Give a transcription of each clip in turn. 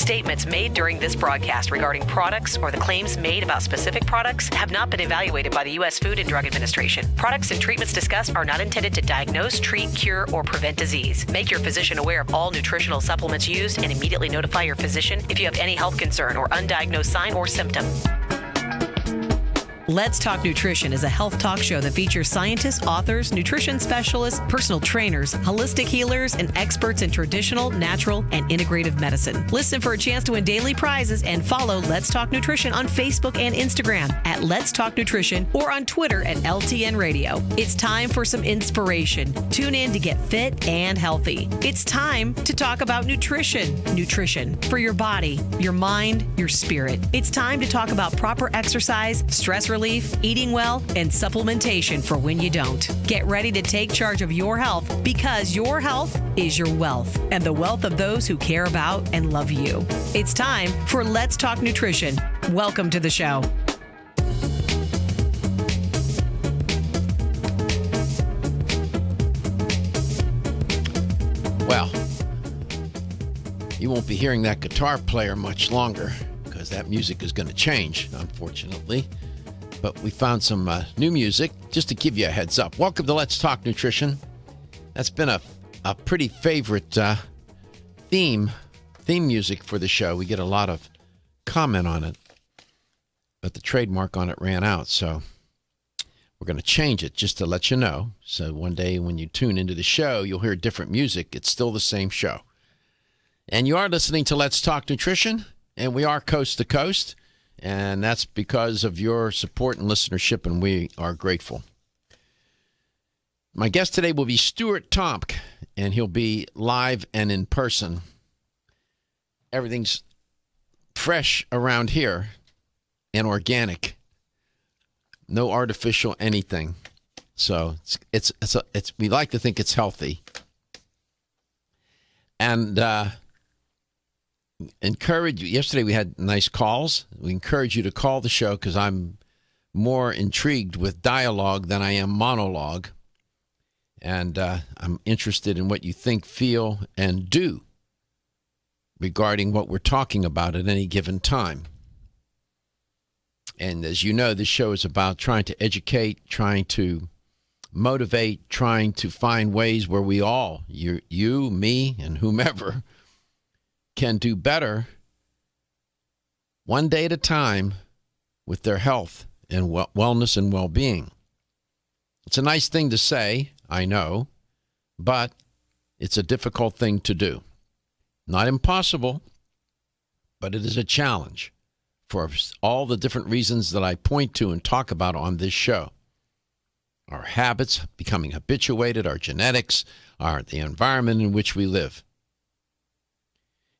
Statements made during this broadcast regarding products or the claims made about specific products have not been evaluated by the U.S. Food and Drug Administration. Products and treatments discussed are not intended to diagnose, treat, cure, or prevent disease. Make your physician aware of all nutritional supplements used and immediately notify your physician if you have any health concern or undiagnosed sign or symptom. Let's Talk Nutrition is a health talk show that features scientists, authors, nutrition specialists, personal trainers, holistic healers, and experts in traditional, natural, and integrative medicine. Listen for a chance to win daily prizes and follow Let's Talk Nutrition on Facebook and Instagram at Let's Talk Nutrition or on Twitter at LTN Radio. It's time for some inspiration. Tune in to get fit and healthy. It's time to talk about nutrition. Nutrition for your body, your mind, your spirit. It's time to talk about proper exercise, stress relief, eating well, and supplementation for when you don't. Get ready to take charge of your health because your health is your wealth and the wealth of those who care about and love you. It's time for Let's Talk Nutrition. Welcome to the show. Well, you won't be hearing that guitar player much longer because that music is going to change, unfortunately. But we found some new music just to give you a heads up. Welcome to Let's Talk Nutrition. That's been a pretty favorite theme music for the show. We get a lot of comment on it, but the trademark on it ran out. So we're going to change it just to let you know. So one day when you tune into the show, you'll hear different music. It's still the same show. And you are listening to Let's Talk Nutrition, and we are coast to coast. And that's because of your support and listenership, and we are grateful. My guest today will be Stuart Tomk, and he'll be live and in person. Everything's fresh around here and organic. No artificial anything. So it's we like to think it's healthy. And encourage you. Yesterday we had nice calls. We encourage you to call the show because I'm more intrigued with dialogue than I am monologue. And I'm interested in what you think, feel, and do regarding what we're talking about at any given time. And as you know, this show is about trying to educate, trying to motivate, trying to find ways where we all, you, me, and whomever, can do better one day at a time with their health and wellness and well-being. It's a nice thing to say, I know, but it's a difficult thing to do. Not impossible, but it is a challenge for all the different reasons that I point to and talk about on this show. Our habits becoming habituated, our genetics, the environment in which we live.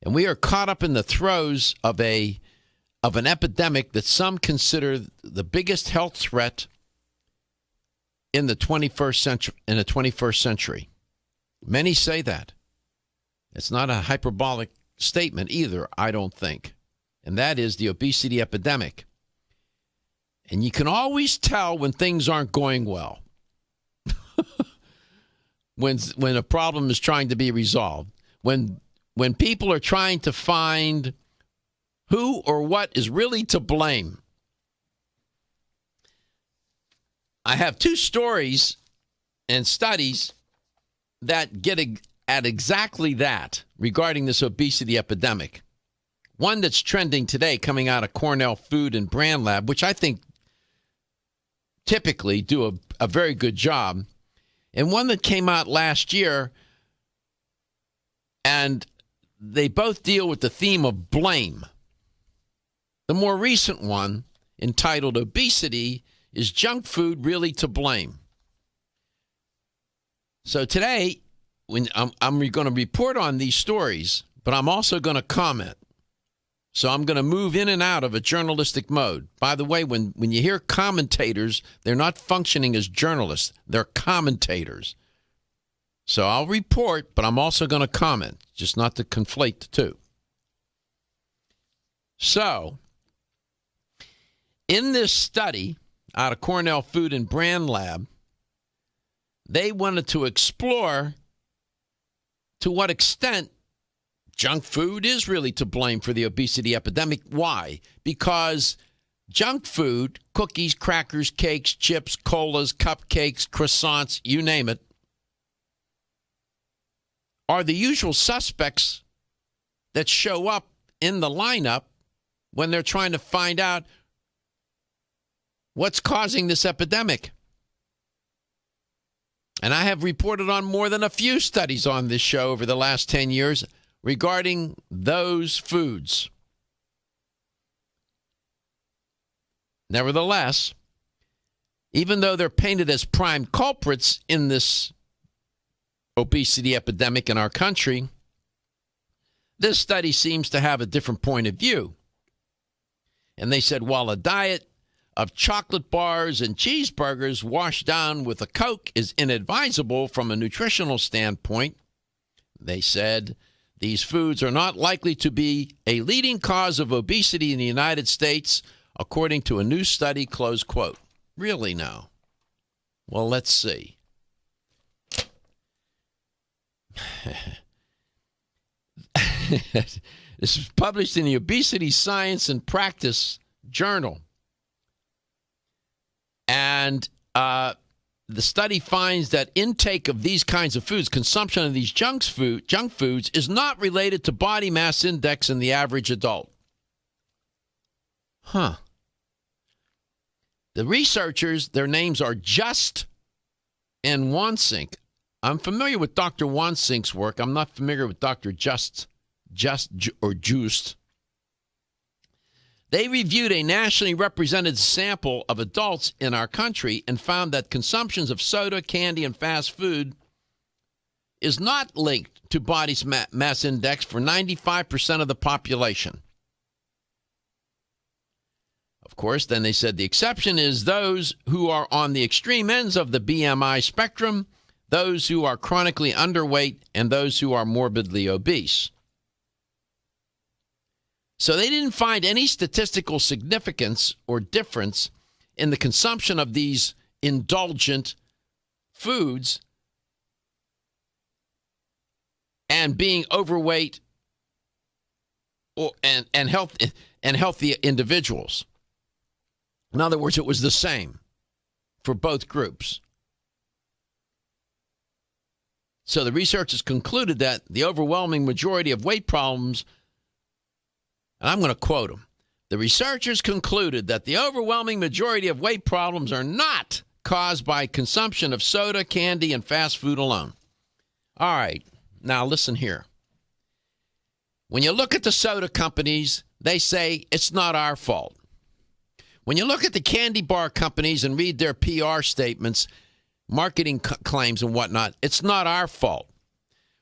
And we are caught up in the throes of an epidemic that some consider the biggest health threat in the 21st century. Many say that. It's not a hyperbolic statement either, I don't think. And that is the obesity epidemic. And you can always tell when things aren't going well. when a problem is trying to be resolved. When people are trying to find who or what is really to blame. I have two stories and studies that get at exactly that regarding this obesity epidemic. One that's trending today coming out of Cornell Food and Brand Lab, which I think typically do a very good job, and one that came out last year, and they both deal with the theme of blame. The more recent one, entitled Obesity, is Junk Food Really to Blame? So today, when I'm going to report on these stories, but I'm also going to comment. So I'm going to move in and out of a journalistic mode. By the way, when you hear commentators, they're not functioning as journalists. They're commentators. So I'll report, but I'm also going to comment, just not to conflate the two. So, in this study out of Cornell Food and Brand Lab, they wanted to explore to what extent junk food is really to blame for the obesity epidemic. Why? Because junk food, cookies, crackers, cakes, chips, colas, cupcakes, croissants, you name it, are the usual suspects that show up in the lineup when they're trying to find out what's causing this epidemic. And I have reported on more than a few studies on this show over the last 10 years regarding those foods. Nevertheless, even though they're painted as prime culprits in this obesity epidemic in our country, this study seems to have a different point of view. And they said, while a diet of chocolate bars and cheeseburgers washed down with a Coke is inadvisable from a nutritional standpoint, they said these foods are not likely to be a leading cause of obesity in the United States, according to a new study, close quote. Really now? Well, let's see. This was published in the Obesity Science and Practice Journal. And the study finds that intake of these kinds of foods, consumption of these junk foods, is not related to body mass index in the average adult. Huh. The researchers, their names are Just and Wansink. I'm familiar with Dr. Wansink's work. I'm not familiar with Dr. Just. They reviewed a nationally represented sample of adults in our country and found that consumptions of soda, candy, and fast food is not linked to body mass index for 95% of the population. Of course, then they said the exception is those who are on the extreme ends of the BMI spectrum, those who are chronically underweight, and those who are morbidly obese. So they didn't find any statistical significance or difference in the consumption of these indulgent foods and being overweight and healthy individuals. In other words, it was the same for both groups. So the researchers concluded that the overwhelming majority of weight problems, and I'm going to quote them, the researchers concluded that the overwhelming majority of weight problems are not caused by consumption of soda, candy, and fast food alone. All right, now listen here. When you look at the soda companies, they say it's not our fault. When you look at the candy bar companies and read their PR statements, marketing claims and whatnot, it's not our fault.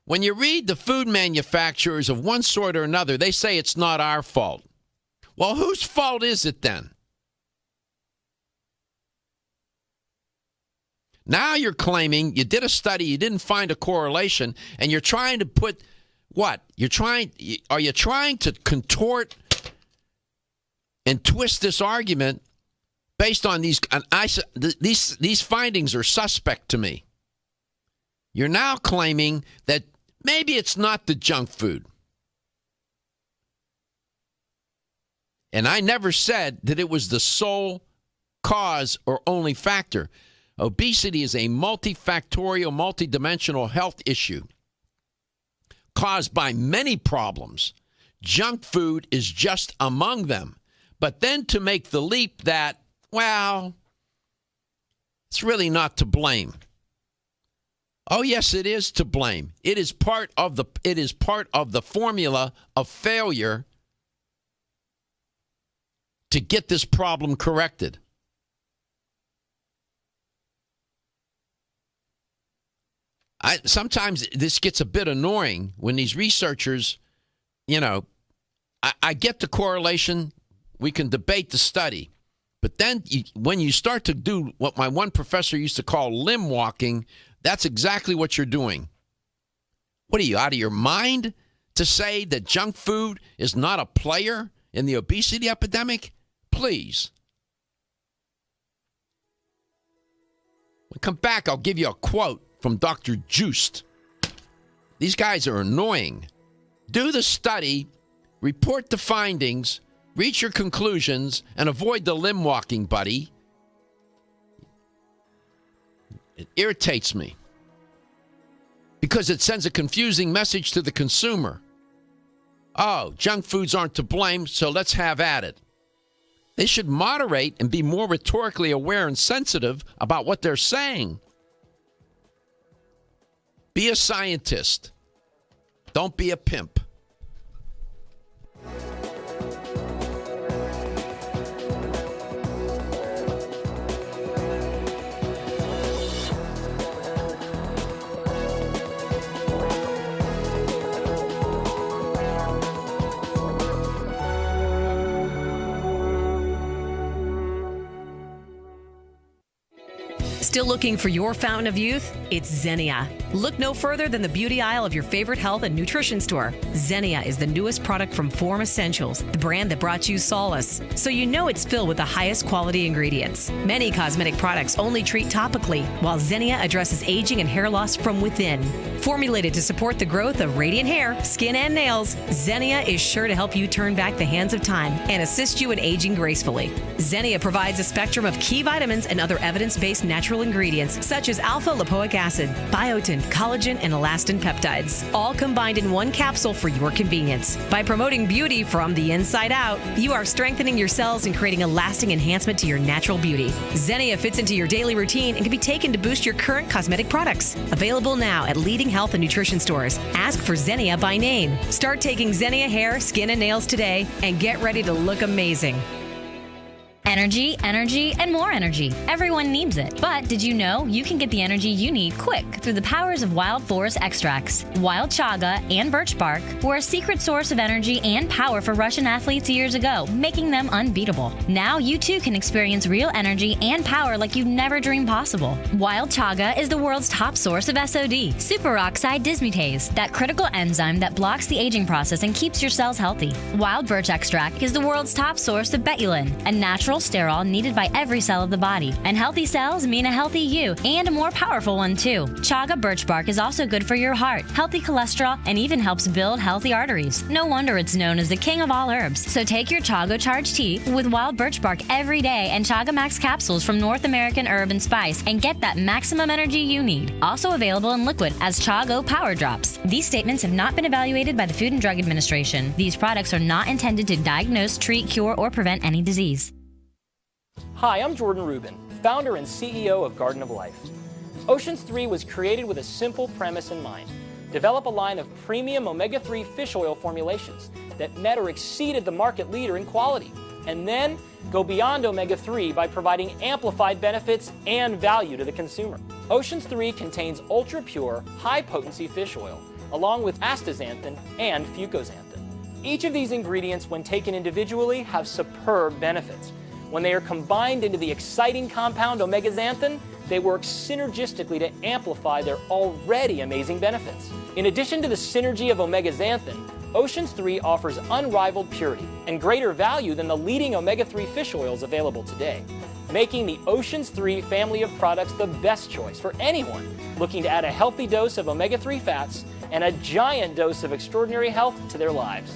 When you read the food manufacturers of one sort or another, they say it's not our fault. Well, whose fault is it then? Now you're claiming you did a study, you didn't find a correlation, and you're trying to put what? Are you trying to contort and twist this argument based on these findings are suspect to me. You're now claiming that maybe it's not the junk food. And I never said that it was the sole cause or only factor. Obesity is a multifactorial, multidimensional health issue caused by many problems. Junk food is just among them. But then to make the leap that, well, it's really not to blame. Oh, yes, it is to blame. It is part of the formula of failure to get this problem corrected. Sometimes this gets a bit annoying when these researchers, I get the correlation. We can debate the study. But then when you start to do what my one professor used to call limb walking, that's exactly what you're doing. What are you, out of your mind to say that junk food is not a player in the obesity epidemic? Please. When we come back, I'll give you a quote from Dr. Juiced. These guys are annoying. Do the study, report the findings, reach your conclusions, and avoid the limb walking, buddy. It irritates me because it sends a confusing message to the consumer. Oh, junk foods aren't to blame, so let's have at it. They should moderate and be more rhetorically aware and sensitive about what they're saying. Be a scientist. Don't be a pimp. Still looking for your fountain of youth? It's Xenia. Look no further than the beauty aisle of your favorite health and nutrition store. Xenia is the newest product from Form Essentials, the brand that brought you solace. So you know it's filled with the highest quality ingredients. Many cosmetic products only treat topically, while Xenia addresses aging and hair loss from within. Formulated to support the growth of radiant hair, skin, and nails, Xenia is sure to help you turn back the hands of time and assist you in aging gracefully. Xenia provides a spectrum of key vitamins and other evidence-based natural ingredients such as alpha-lipoic acid, biotin, collagen, and elastin peptides, all combined in one capsule for your convenience. By promoting beauty from the inside out, you are strengthening your cells and creating a lasting enhancement to your natural beauty. Xenia fits into your daily routine and can be taken to boost your current cosmetic products. Available now at leading health and nutrition stores. Ask for Xenia by name. Start taking Xenia hair, skin, and nails today and get ready to look amazing. Energy, energy, and more energy. Everyone needs it. But did you know you can get the energy you need quick through the powers of wild forest extracts? Wild chaga and birch bark were a secret source of energy and power for Russian athletes years ago, making them unbeatable. Now you too can experience real energy and power like you've never dreamed possible. Wild chaga is the world's top source of SOD, superoxide dismutase, that critical enzyme that blocks the aging process and keeps your cells healthy. Wild birch extract is the world's top source of betulin, a natural sterol needed by every cell of the body. And healthy cells mean a healthy you, and a more powerful one too. Chaga birch bark is also good for your heart, healthy cholesterol, and even helps build healthy arteries. No wonder it's known as the king of all herbs. So take your Chaga Charge tea with wild birch bark every day and Chaga Max capsules from North American Herb and Spice and get that maximum energy you need. Also available in liquid as Chago Power Drops. These statements have not been evaluated by the Food and Drug Administration. These products are not intended to diagnose, treat, cure, or prevent any disease. Hi, I'm Jordan Rubin, founder and CEO of Garden of Life. Oceans 3 was created with a simple premise in mind. Develop a line of premium omega-3 fish oil formulations that met or exceeded the market leader in quality, and then go beyond omega-3 by providing amplified benefits and value to the consumer. Oceans 3 contains ultra-pure, high-potency fish oil, along with astaxanthin and fucoxanthin. Each of these ingredients, when taken individually, have superb benefits. When they are combined into the exciting compound omega-xanthin, they work synergistically to amplify their already amazing benefits. In addition to the synergy of omega-xanthin, Oceans 3 offers unrivaled purity and greater value than the leading omega-3 fish oils available today, making the Oceans 3 family of products the best choice for anyone looking to add a healthy dose of omega-3 fats and a giant dose of extraordinary health to their lives.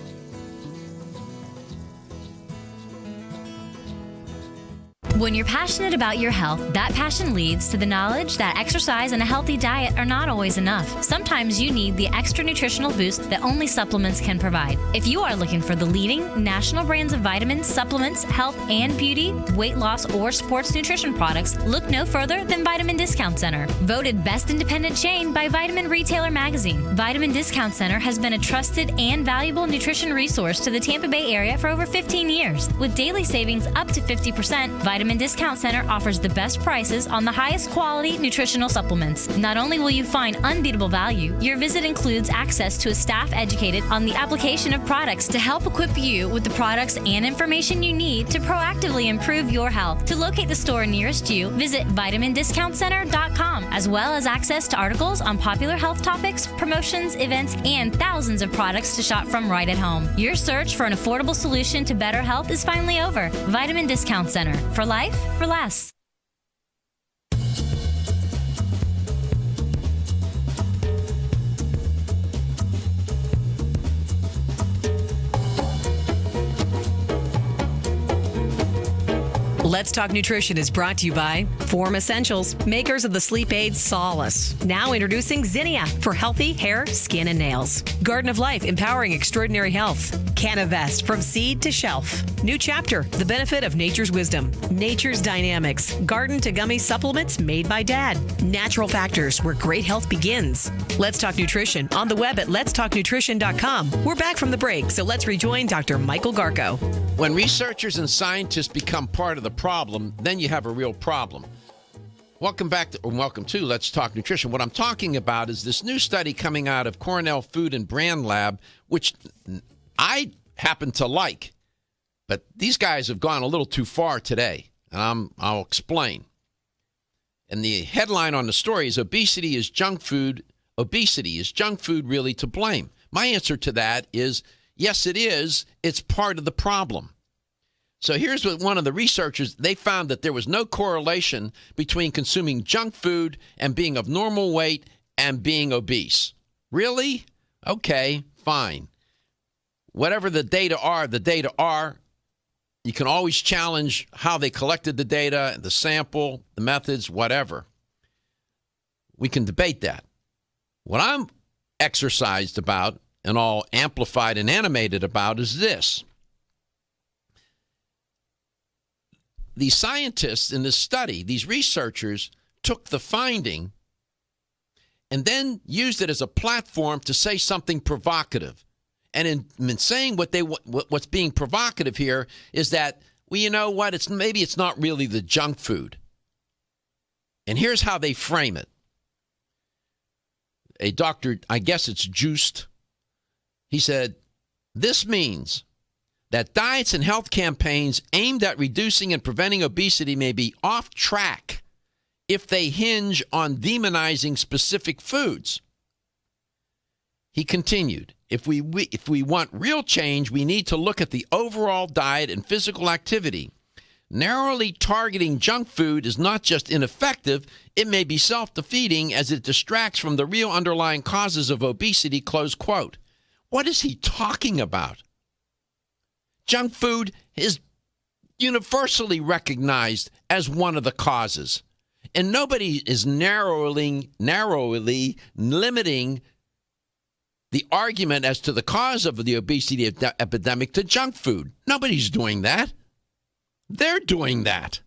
When you're passionate about your health, that passion leads to the knowledge that exercise and a healthy diet are not always enough. Sometimes you need the extra nutritional boost that only supplements can provide. If you are looking for the leading national brands of vitamins, supplements, health and beauty, weight loss, or sports nutrition products, look no further than Vitamin Discount Center. Voted best independent chain by Vitamin Retailer Magazine, Vitamin Discount Center has been a trusted and valuable nutrition resource to the Tampa Bay area for over 15 years. With daily savings up to 50%, Vitamin Discount Center offers the best prices on the highest quality nutritional supplements. Not only will you find unbeatable value, your visit includes access to a staff educated on the application of products to help equip you with the products and information you need to proactively improve your health. To locate the store nearest you, visit vitamindiscountcenter.com, as well as access to articles on popular health topics, promotions, events, and thousands of products to shop from right at home. Your search for an affordable solution to better health is finally over. Vitamin Discount Center. For life, for less. Let's Talk Nutrition is brought to you by Form Essentials, makers of the sleep aid Solace. Now introducing Zinnia for healthy hair, skin, and nails. Garden of Life, empowering extraordinary health. Canavest, from seed to shelf. New chapter, the benefit of nature's wisdom. Nature's Dynamics, garden to gummy supplements made by Dad. Natural Factors, where great health begins. Let's Talk Nutrition on the web at letstalknutrition.com. We're back from the break, so let's rejoin Dr. Michael Garko. When researchers and scientists become part of the problem, then you have a real problem. Welcome to Let's Talk Nutrition. What I'm talking about is this new study coming out of Cornell Food and Brand Lab, which I happen to like. But these guys have gone a little too far today, and I'll explain. And the headline on the story is Obesity is junk food really to blame? My answer to that is yes, it is. It's part of the problem. So here's what one of the researchers, they found that there was no correlation between consuming junk food and being of normal weight and being obese. Really? Okay, fine. Whatever the data are, the data are. You can always challenge how they collected the data, the sample, the methods, whatever. We can debate that. What I'm exercised about and all amplified and animated about is this. The scientists in this study, these researchers, took the finding and then used it as a platform to say something provocative. And in saying what's being provocative here is that, well, you know what? Maybe it's not really the junk food. And here's how they frame it. A doctor, I guess it's Juiced, he said, this means that diets and health campaigns aimed at reducing and preventing obesity may be off track if they hinge on demonizing specific foods. He continued, if we want real change, we need to look at the overall diet and physical activity. Narrowly targeting junk food is not just ineffective, it may be self-defeating as it distracts from the real underlying causes of obesity, close quote. What is he talking about? Junk food is universally recognized as one of the causes. And nobody is narrowly limiting the argument as to the cause of the obesity epidemic to junk food. Nobody's doing that. They're doing that.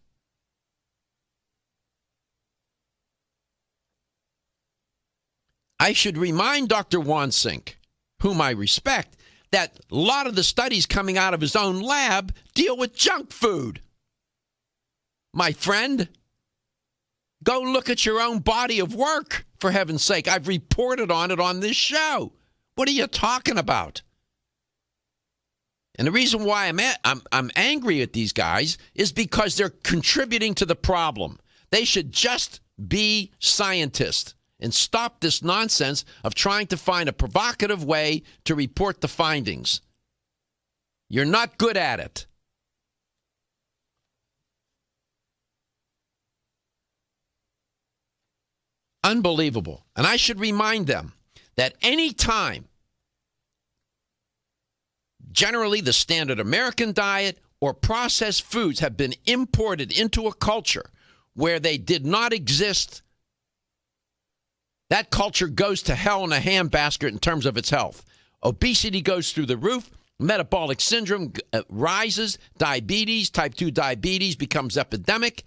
I should remind Dr. Wansink, whom I respect, that a lot of the studies coming out of his own lab deal with junk food. My friend, go look at your own body of work, for heaven's sake. I've reported on it on this show. What are you talking about? And the reason why I'm angry at these guys is because they're contributing to the problem. They should just be scientists and stop this nonsense of trying to find a provocative way to report the findings. You're not good at it. Unbelievable. And I should remind them that any time, generally the standard American diet or processed foods have been imported into a culture where they did not exist, that culture goes to hell in a handbasket in terms of its health. Obesity goes through the roof. Metabolic syndrome rises. Diabetes, type 2 diabetes becomes epidemic.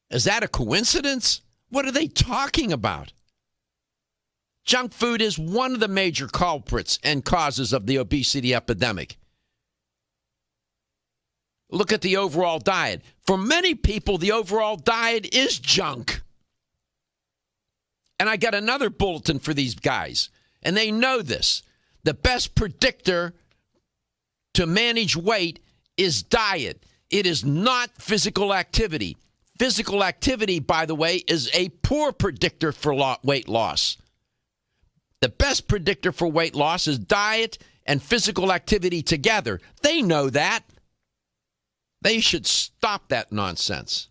Is that a coincidence? What are they talking about? Junk food is one of the major culprits and causes of the obesity epidemic. Look at the overall diet. For many people, the overall diet is junk. And I got another bulletin for these guys, and they know this. The best predictor to manage weight is diet. It is not physical activity. Physical activity, by the way, is a poor predictor for weight loss. The best predictor for weight loss is diet and physical activity together. They know that. They should stop that nonsense.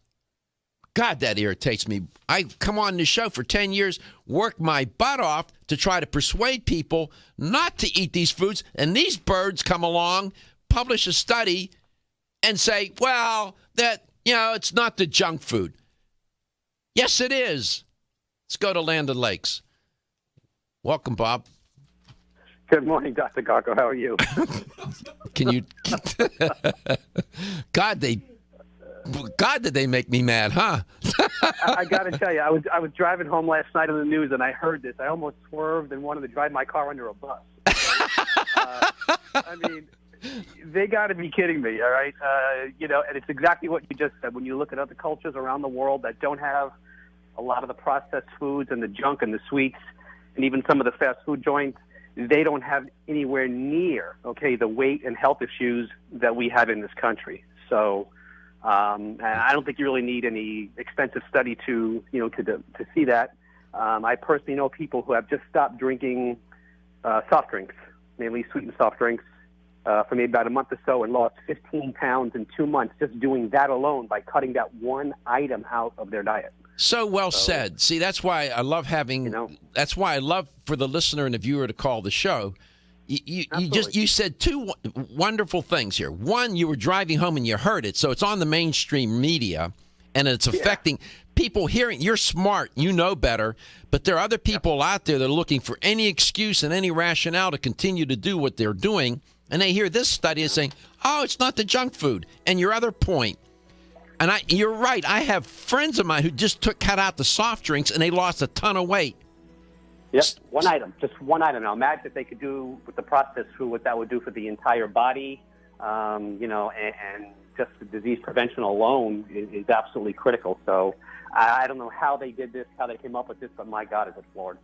God, that irritates me. I come on this show for 10 years, work my butt off to try to persuade people not to eat these foods, and these birds come along, publish a study, and say, well, that, it's not the junk food. Yes, it is. Let's go to Land O'Lakes. Welcome, Bob. Good morning, Dr. Garko. How are you? Can you? God, did they make me mad, huh? I got to tell you, I was driving home last night on the news, and I heard this. I almost swerved and wanted to drive my car under a bus. I mean, they got to be kidding me, all right? And it's exactly what you just said. When you look at other cultures around the world that don't have a lot of the processed foods and the junk and the sweets, and even some of the fast food joints, they don't have anywhere near, the weight and health issues that we have in this country. So I don't think you really need any expensive study to see that. I personally know people who have just stopped drinking soft drinks, mainly sweetened soft drinks, for maybe about a month or so, and lost 15 pounds in 2 months just doing that alone by cutting that one item out of their diet. So well said. See, that's why I love having. That's why I love for the listener and the viewer to call the show. You said two wonderful things here. One, you were driving home and you heard it, so it's on the mainstream media, and it's affecting people hearing. You're smart, you know better, but there are other people out there that are looking for any excuse and any rationale to continue to do what they're doing, and they hear this study and saying, "Oh, it's not the junk food." And your other point. And you're right. I have friends of mine who just cut out the soft drinks, and they lost a ton of weight. Yep, just one item. Now imagine if they could do with the processed food what that would do for the entire body, and just the disease prevention alone is absolutely critical. So I don't know how they did this, how they came up with this, but my God, is it floored.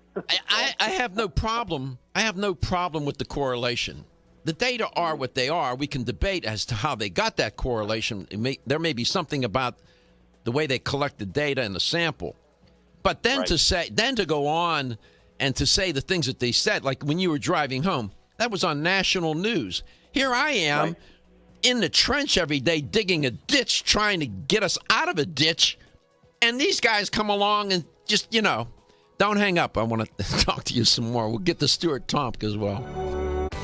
I have no problem. I have no problem with the correlation. The data are what they are. We can debate as to how they got that correlation. There may be something about the way they collect the data and the sample. But then to go on and to say the things that they said, like when you were driving home, that was on national news. Here I am in the trench every day digging a ditch, trying to get us out of a ditch. And these guys come along and just, don't hang up. I want to talk to you some more. We'll get to Stuart Tomk as well.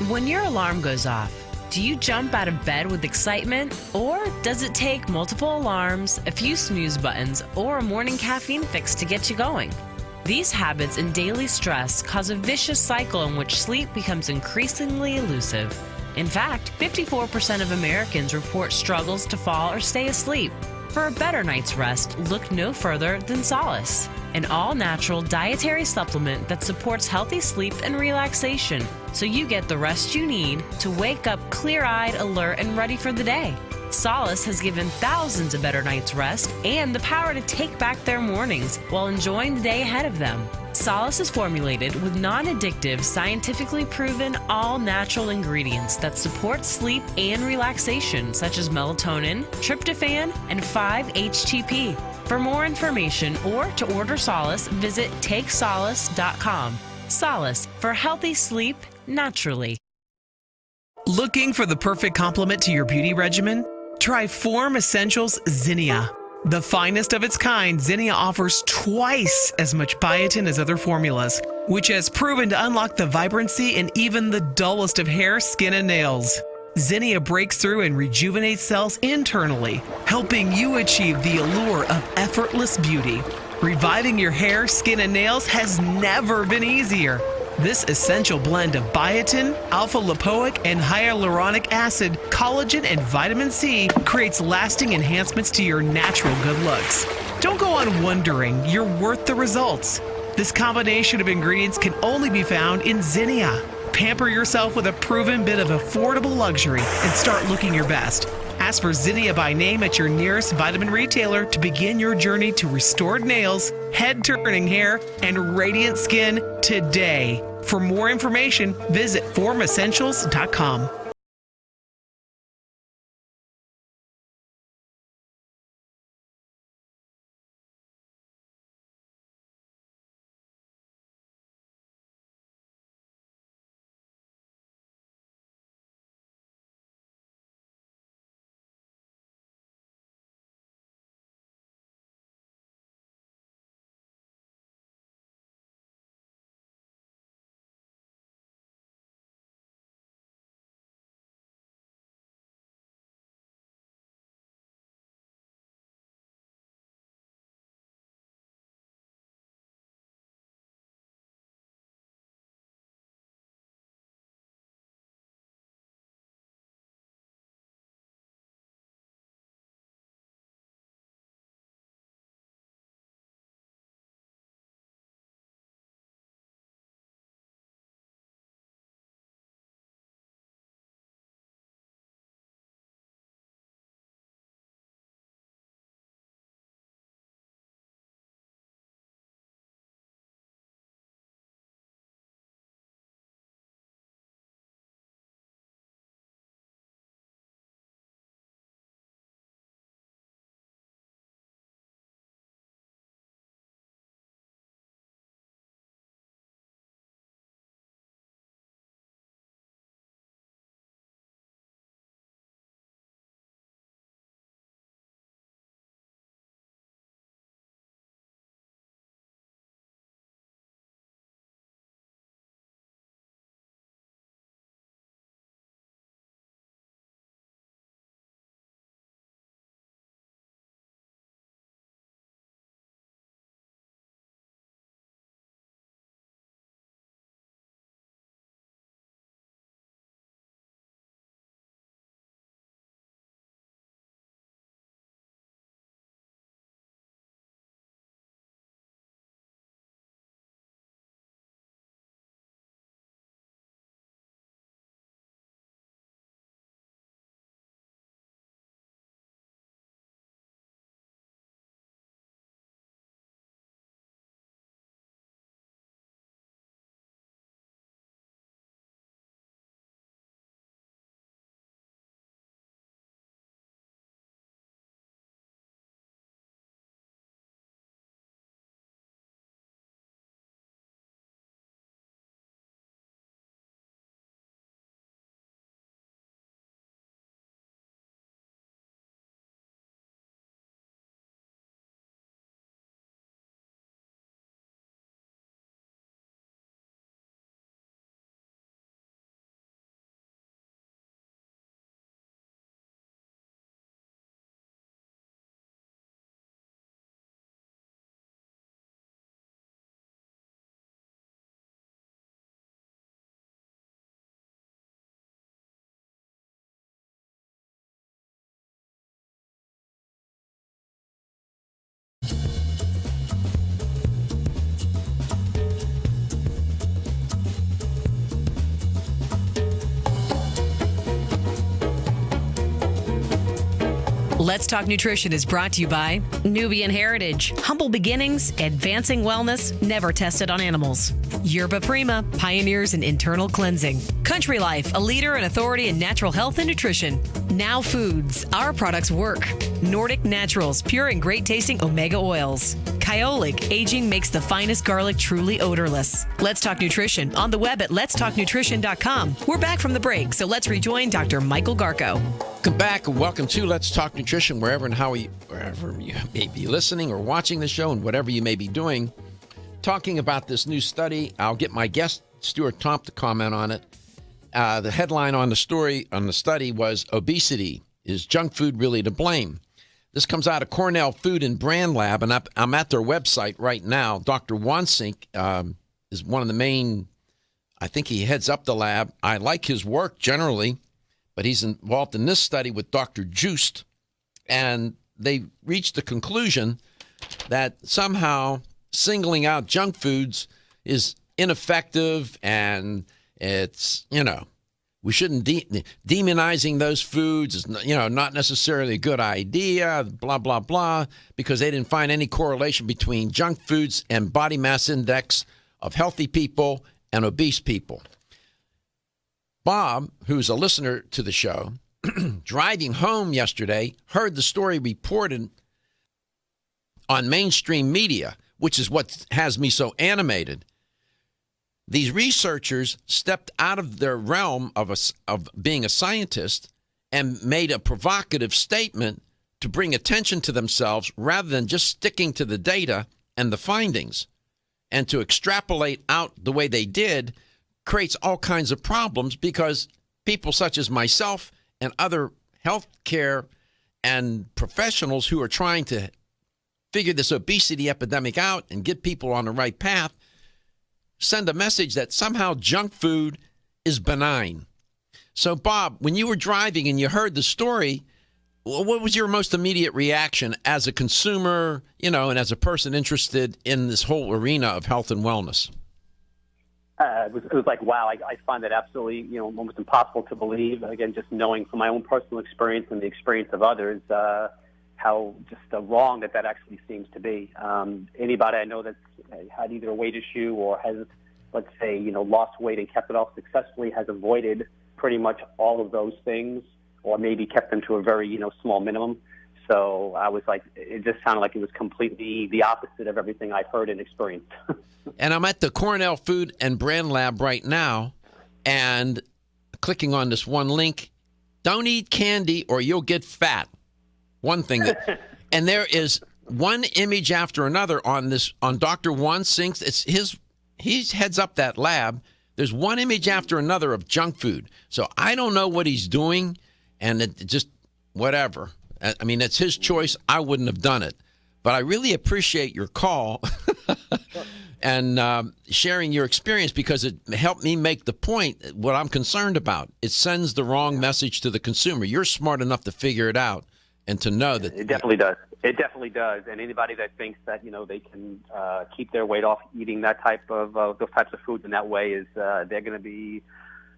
When your alarm goes off, do you jump out of bed with excitement? Or does it take multiple alarms, a few snooze buttons, or a morning caffeine fix to get you going? These habits and daily stress cause a vicious cycle in which sleep becomes increasingly elusive. In fact, 54% of Americans report struggles to fall or stay asleep. For a better night's rest, look no further than Solace, an all-natural dietary supplement that supports healthy sleep and relaxation, so you get the rest you need to wake up clear-eyed, alert, and ready for the day. Solace has given thousands a better night's rest and the power to take back their mornings while enjoying the day ahead of them. Solace is formulated with non-addictive, scientifically proven, all-natural ingredients that support sleep and relaxation, such as melatonin, tryptophan, and 5-HTP. For more information or to order Solace, visit TakeSolace.com. Solace, for healthy sleep naturally. Looking for the perfect complement to your beauty regimen? Try Form Essentials Zinnia. The finest of its kind, Zinnia offers twice as much biotin as other formulas, which has proven to unlock the vibrancy in even the dullest of hair, skin, and nails. Zinnia breaks through and rejuvenates cells internally, helping you achieve the allure of effortless beauty. Reviving your hair, skin, and nails has never been easier. This essential blend of biotin, alpha-lipoic, and hyaluronic acid, collagen, and vitamin C creates lasting enhancements to your natural good looks. Don't go on wondering. You're worth the results. This combination of ingredients can only be found in Zinnia. Pamper yourself with a proven bit of affordable luxury and start looking your best. Ask for Zinnia by name at your nearest vitamin retailer to begin your journey to restored nails, head-turning hair, and radiant skin today. For more information, visit formessentials.com. Let's Talk Nutrition is brought to you by Nubian Heritage, humble beginnings, advancing wellness, never tested on animals. Yerba Prima, pioneers in internal cleansing. Country Life, a leader and authority in natural health and nutrition. Now Foods, our products work. Nordic Naturals, pure and great tasting omega oils. Kyolic, aging makes the finest garlic truly odorless. Let's Talk Nutrition on the web at letstalknutrition.com. We're back from the break, so let's rejoin Dr. Michael Garko. Welcome back and welcome to Let's Talk Nutrition, wherever you may be listening or watching the show and whatever you may be doing. Talking about this new study, I'll get my guest, Stuart Tomp, to comment on it. The headline on the study was "Obesity, Is Junk Food Really to Blame?" This comes out of Cornell Food and Brand Lab, and I'm at their website right now. Dr. Wansink is one of the main, I think he heads up the lab. I like his work generally, but he's involved in this study with Dr. Joost, and they reached the conclusion that somehow singling out junk foods is ineffective, and it's, we shouldn't demonizing those foods is, not necessarily a good idea, blah, blah, blah, because they didn't find any correlation between junk foods and body mass index of healthy people and obese people. Bob, who's a listener to the show, driving home yesterday, heard the story reported on mainstream media, which is what has me so animated. These researchers stepped out of their realm of being a scientist and made a provocative statement to bring attention to themselves rather than just sticking to the data and the findings. And to extrapolate out the way they did creates all kinds of problems, because people such as myself and other healthcare and professionals who are trying to figure this obesity epidemic out and get people on the right path send a message that somehow junk food is benign. So, Bob, when you were driving and you heard the story, what was your most immediate reaction as a consumer, and as a person interested in this whole arena of health and wellness? It was like, wow, I find that absolutely, almost impossible to believe. Again, just knowing from my own personal experience and the experience of others, how just wrong that actually seems to be. Anybody I know that's had either a weight issue or has, let's say, lost weight and kept it off successfully has avoided pretty much all of those things, or maybe kept them to a very, small minimum. So I was like, it just sounded like it was completely the opposite of everything I've heard and experienced. And I'm at the Cornell Food and Brand Lab right now, and clicking on this one link, don't eat candy or you'll get fat. One thing and there is one image after another on Dr. Wansink's. He heads up that lab. There's one image after another of junk food. So I don't know what he's doing, and it just whatever. I mean, it's his choice. I wouldn't have done it. But I really appreciate your call and sharing your experience, because it helped me make the point, what I'm concerned about. It sends the wrong message to the consumer. You're smart enough to figure it out and to know that. It definitely does. It definitely does. And anybody that thinks that, they can keep their weight off eating that type of those types of foods in that way is they're going to be,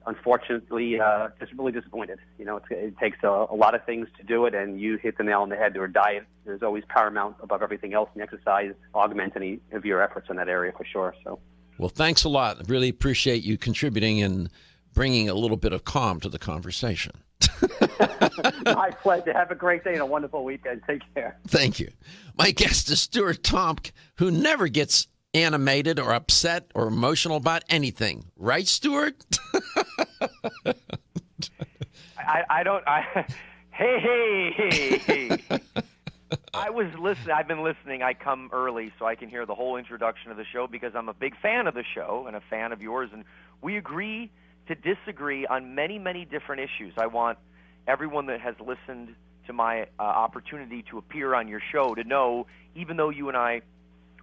unfortunately, just really disappointed. It takes a lot of things to do it, and you hit the nail on the head. Their diet is always paramount above everything else, and exercise augments any of your efforts in that area for sure. So, well, thanks a lot. I really appreciate you contributing and bringing a little bit of calm to the conversation. My pleasure. Have a great day and a wonderful weekend. Take care. Thank you. My guest is Stuart Tomp, who never gets animated or upset or emotional about anything. Right, Stuart? I don't. Hey. I was listening. I've been listening. I come early so I can hear the whole introduction of the show, because I'm a big fan of the show and a fan of yours, and we agree to disagree on many, many different issues. I want everyone that has listened to my opportunity to appear on your show to know, even though you and I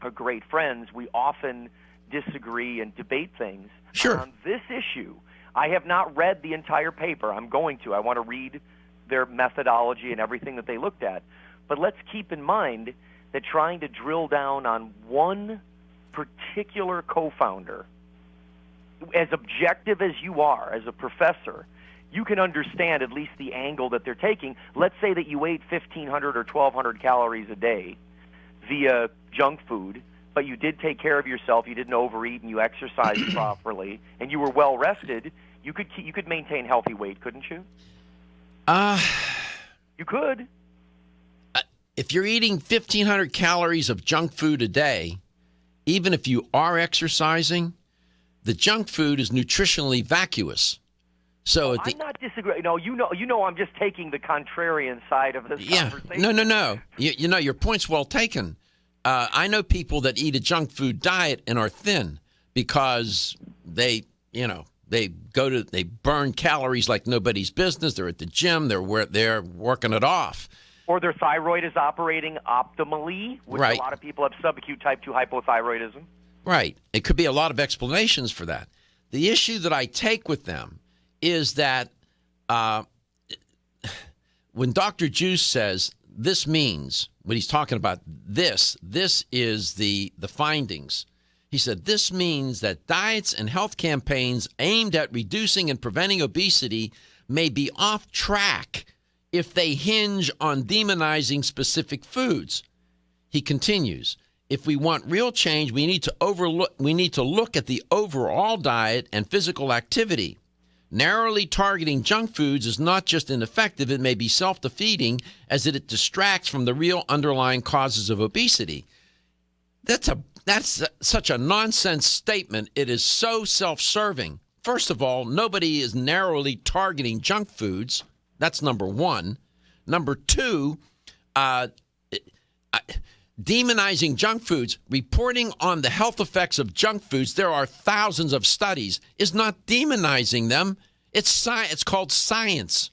are great friends, we often disagree and debate things. Sure. On this issue, I have not read the entire paper. I'm going to. I want to read their methodology and everything that they looked at. But let's keep in mind that trying to drill down on one particular co-founder, as objective as you are as a professor, you can understand at least the angle that they're taking. Let's say that you ate 1,500 or 1,200 calories a day via junk food, but you did take care of yourself, you didn't overeat, and you exercised properly, and you were well rested. You could maintain healthy weight, couldn't you? You could. If you're eating 1,500 calories of junk food a day, even if you are exercising, the junk food is nutritionally vacuous. So I'm not disagreeing. No, you know, I'm just taking the contrarian side of this conversation. No. You know, your point's well taken. I know people that eat a junk food diet and are thin because they burn calories like nobody's business. They're at the gym. They're working it off. Or their thyroid is operating optimally, which right. A lot of people have subacute type 2 hypothyroidism. Right. It could be a lot of explanations for that. The issue that I take with them is that when Dr. Juice says this means, what he's talking about, this is the findings. He said this means that diets and health campaigns aimed at reducing and preventing obesity may be off track if they hinge on demonizing specific foods. He continues, if we want real change, we need to look at the overall diet and physical activity. Narrowly targeting junk foods is not just ineffective, it may be self-defeating as it distracts from the real underlying causes of obesity. That's such a nonsense statement. It is so self-serving. First of all, nobody is narrowly targeting junk foods. That's number one. Number two, demonizing junk foods, reporting on the health effects of junk foods, there are thousands of studies, is not demonizing them. It's called science.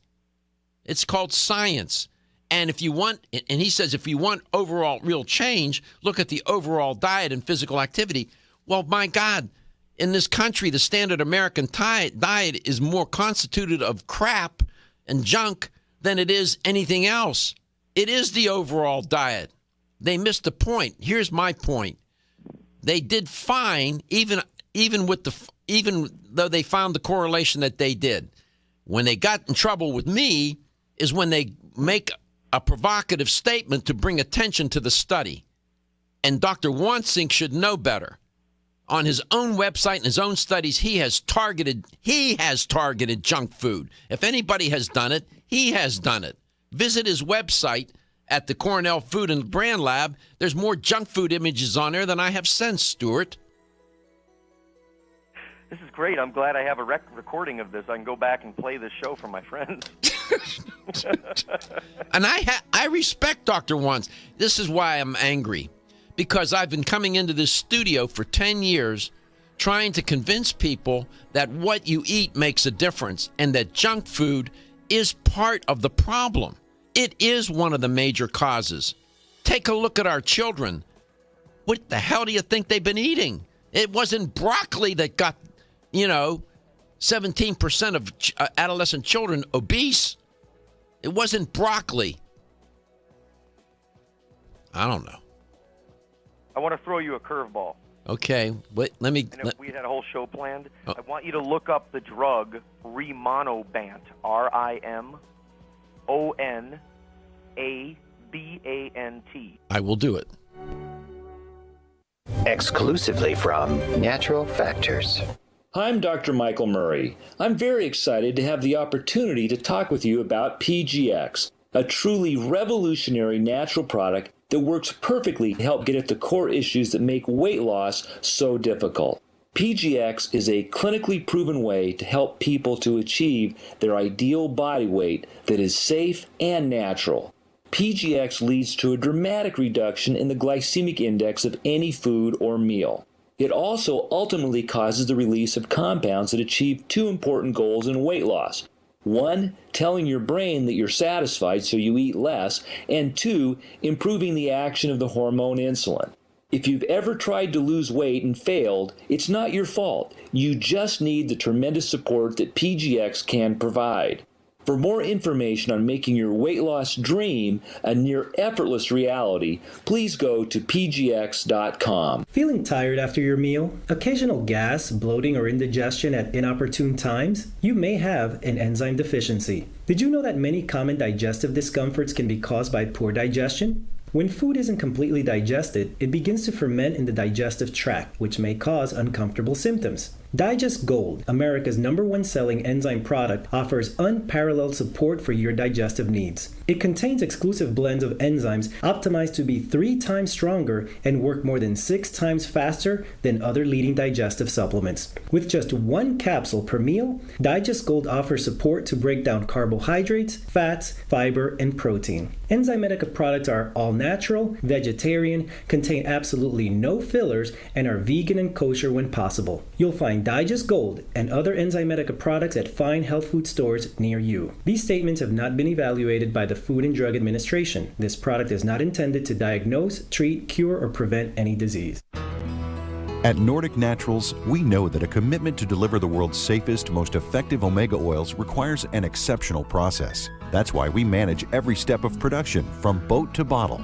It's called science. And if you want, and he says, if you want overall real change, look at the overall diet and physical activity. Well, my God, in this country, the standard American diet is more constituted of crap and junk than it is anything else. It is the overall diet. They missed the point. Here's my point. They did fine, even though they found the correlation that they did. When they got in trouble with me is when they make a provocative statement to bring attention to the study. And Dr. Wansink should know better. On his own website and his own studies, he has targeted junk food. If anybody has done it, he has done it. Visit his website at the Cornell Food and Brand Lab. There's more junk food images on there than I have sensed, Stuart. This is great. I'm glad I have a recording of this. I can go back and play this show for my friends. And I respect Dr. Wans. This is why I'm angry. Because I've been coming into this studio for 10 years trying to convince people that what you eat makes a difference and that junk food is part of the problem. It is one of the major causes. Take a look at our children. What the hell do you think they've been eating? It wasn't broccoli that got, 17% of adolescent children obese. It wasn't broccoli. I don't know. I want to throw you a curveball. Okay, wait, let me... And if we had a whole show planned, I want you to look up the drug Rimonabant, Rimonabant. I will do it. Exclusively from Natural Factors. I'm Dr. Michael Murray. I'm very excited to have the opportunity to talk with you about PGX, a truly revolutionary natural product that works perfectly to help get at the core issues that make weight loss so difficult. PGX is a clinically proven way to help people to achieve their ideal body weight that is safe and natural. PGX leads to a dramatic reduction in the glycemic index of any food or meal. It also ultimately causes the release of compounds that achieve two important goals in weight loss. One, telling your brain that you're satisfied so you eat less, and two, improving the action of the hormone insulin. If you've ever tried to lose weight and failed, it's not your fault. You just need the tremendous support that PGX can provide. For more information on making your weight loss dream a near effortless reality, please go to pgx.com. Feeling tired after your meal? Occasional gas, bloating, or indigestion at inopportune times? You may have an enzyme deficiency. Did you know that many common digestive discomforts can be caused by poor digestion? When food isn't completely digested, it begins to ferment in the digestive tract, which may cause uncomfortable symptoms. Digest Gold, America's #1 selling enzyme product, offers unparalleled support for your digestive needs. It contains exclusive blends of enzymes optimized to be 3 times stronger and work more than 6 times faster than other leading digestive supplements. With just 1 capsule per meal, Digest Gold offers support to break down carbohydrates, fats, fiber, and protein. Enzymatica products are all natural, vegetarian, contain absolutely no fillers, and are vegan and kosher when possible. You'll find Digest Gold and other Enzymatica products at fine health food stores near you. These statements have not been evaluated by the Food and Drug Administration. This product is not intended to diagnose, treat, cure, or prevent any disease. At Nordic Naturals, we know that a commitment to deliver the world's safest, most effective omega oils requires an exceptional process. That's why we manage every step of production, from boat to bottle.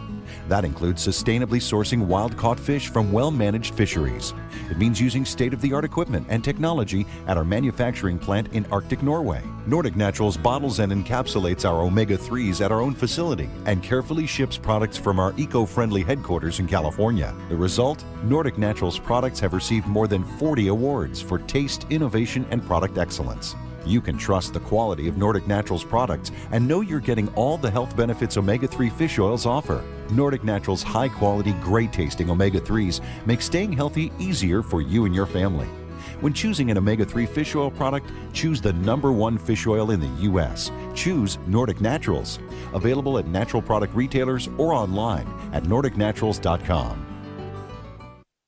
That includes sustainably sourcing wild-caught fish from well-managed fisheries. It means using state-of-the-art equipment and technology at our manufacturing plant in Arctic Norway. Nordic Naturals bottles and encapsulates our omega-3s at our own facility and carefully ships products from our eco-friendly headquarters in California. The result? Nordic Naturals products have received more than 40 awards for taste, innovation, and product excellence. You can trust the quality of Nordic Naturals products and know you're getting all the health benefits omega-3 fish oils offer. Nordic Naturals' high-quality, great-tasting omega-3s make staying healthy easier for you and your family. When choosing an omega-3 fish oil product, choose the #1 fish oil in the U.S. Choose Nordic Naturals. Available at natural product retailers or online at nordicnaturals.com.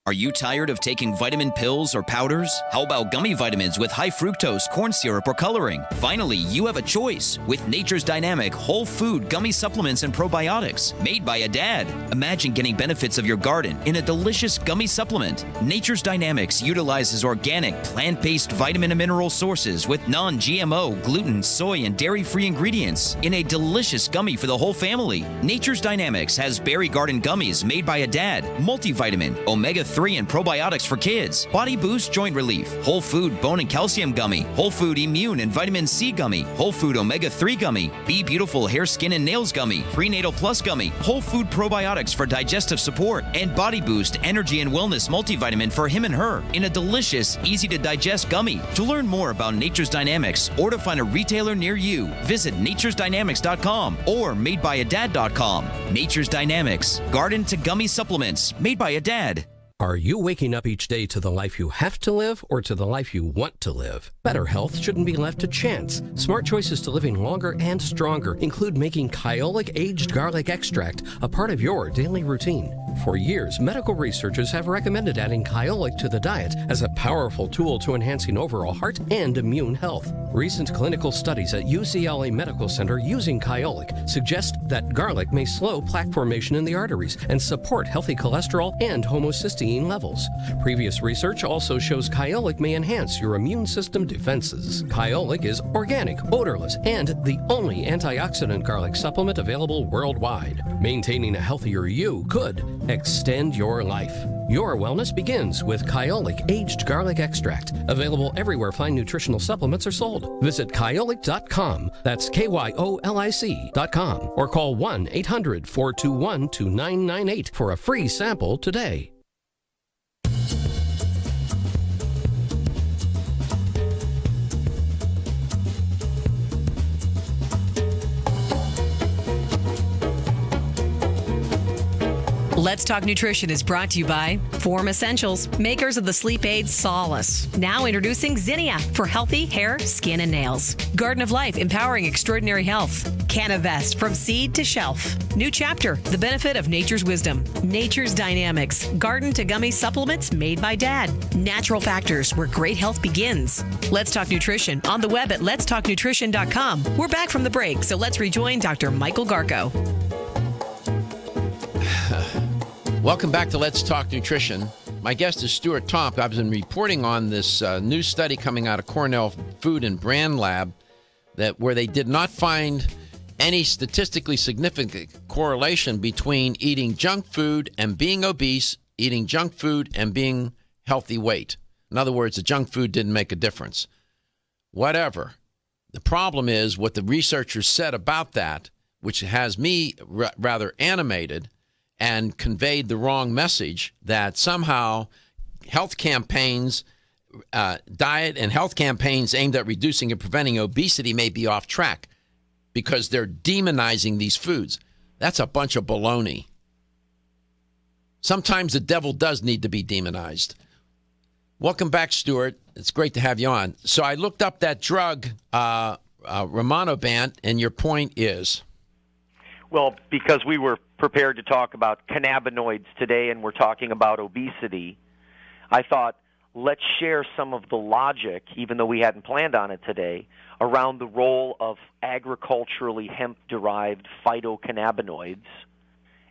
Are you tired of taking vitamin pills or powders? How about gummy vitamins with high fructose, corn syrup, or coloring? Finally, you have a choice with Nature's Dynamic whole food gummy supplements and probiotics made by a dad. Imagine getting benefits of your garden in a delicious gummy supplement. Nature's Dynamics utilizes organic, plant-based vitamin and mineral sources with non-GMO, gluten, soy, and dairy-free ingredients in a delicious gummy for the whole family. Nature's Dynamics has berry garden gummies made by a dad, multivitamin, omega-3 and probiotics for kids, body boost joint relief, whole food bone and calcium gummy, whole food immune and vitamin C gummy, whole food omega-3 gummy, Be Beautiful hair, skin, and nails gummy, prenatal plus gummy, whole food probiotics for digestive support, and body boost energy and wellness multivitamin for him and her in a delicious, easy to digest gummy. To learn more about Nature's Dynamics or to find a retailer near you, visit naturesdynamics.com or madebyadad.com. Nature's Dynamics, garden to gummy supplements made by a dad. Are you waking up each day to the life you have to live or to the life you want to live? Better health shouldn't be left to chance. Smart choices to living longer and stronger include making Kyolic aged garlic extract a part of your daily routine. For years, medical researchers have recommended adding Kyolic to the diet as a powerful tool to enhancing overall heart and immune health. Recent clinical studies at UCLA Medical Center using Kyolic suggest that garlic may slow plaque formation in the arteries and support healthy cholesterol and homocysteine levels. Previous research also shows Kyolic may enhance your immune system defenses. Kyolic is organic, odorless, and the only antioxidant garlic supplement available worldwide. Maintaining a healthier you could extend your life. Your wellness begins with Kyolic aged garlic extract, available everywhere fine nutritional supplements are sold. Visit kyolic.com, that's KYOLIC.com, or call 1-800-421-2998 for a free sample today. Let's Talk Nutrition is brought to you by Form Essentials, makers of the sleep aid Solace. Now introducing Zinnia for healthy hair, skin, and nails. Garden of Life, empowering extraordinary health. Canavest, from seed to shelf. New chapter, the benefit of nature's wisdom. Nature's Dynamics, garden to gummy supplements made by Dad. Natural Factors, where great health begins. Let's Talk Nutrition on the web at letstalknutrition.com. We're back from the break, so let's rejoin Dr. Michael Garko. Welcome back to Let's Talk Nutrition. My guest is Stuart Tomp. I've been reporting on this new study coming out of Cornell Food and Brand Lab that where they did not find any statistically significant correlation between eating junk food and being obese, eating junk food and being healthy weight. In other words, the junk food didn't make a difference. Whatever. The problem is what the researchers said about that, which has me rather animated and conveyed the wrong message that somehow health campaigns, diet and health campaigns aimed at reducing and preventing obesity may be off track because they're demonizing these foods. That's a bunch of baloney. Sometimes the devil does need to be demonized. Welcome back, Stuart. It's great to have you on. So I looked up that drug, rimonabant, and your point is? Well, because we were prepared to talk about cannabinoids today and we're talking about obesity, I thought let's share some of the logic, even though we hadn't planned on it today, around the role of agriculturally hemp-derived phytocannabinoids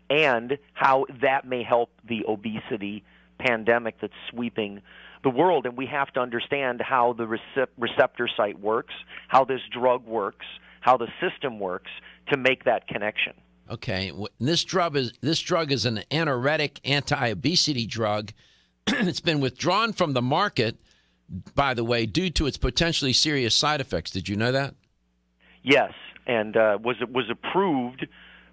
and how that may help the obesity pandemic that's sweeping the world. And we have to understand how the receptor site works, how this drug works, how the system works to make that connection. Okay, this drug is an anoretic anti-obesity drug. It's been withdrawn from the market, by the way, due to its potentially serious side effects. Did you know that? Yes, and was approved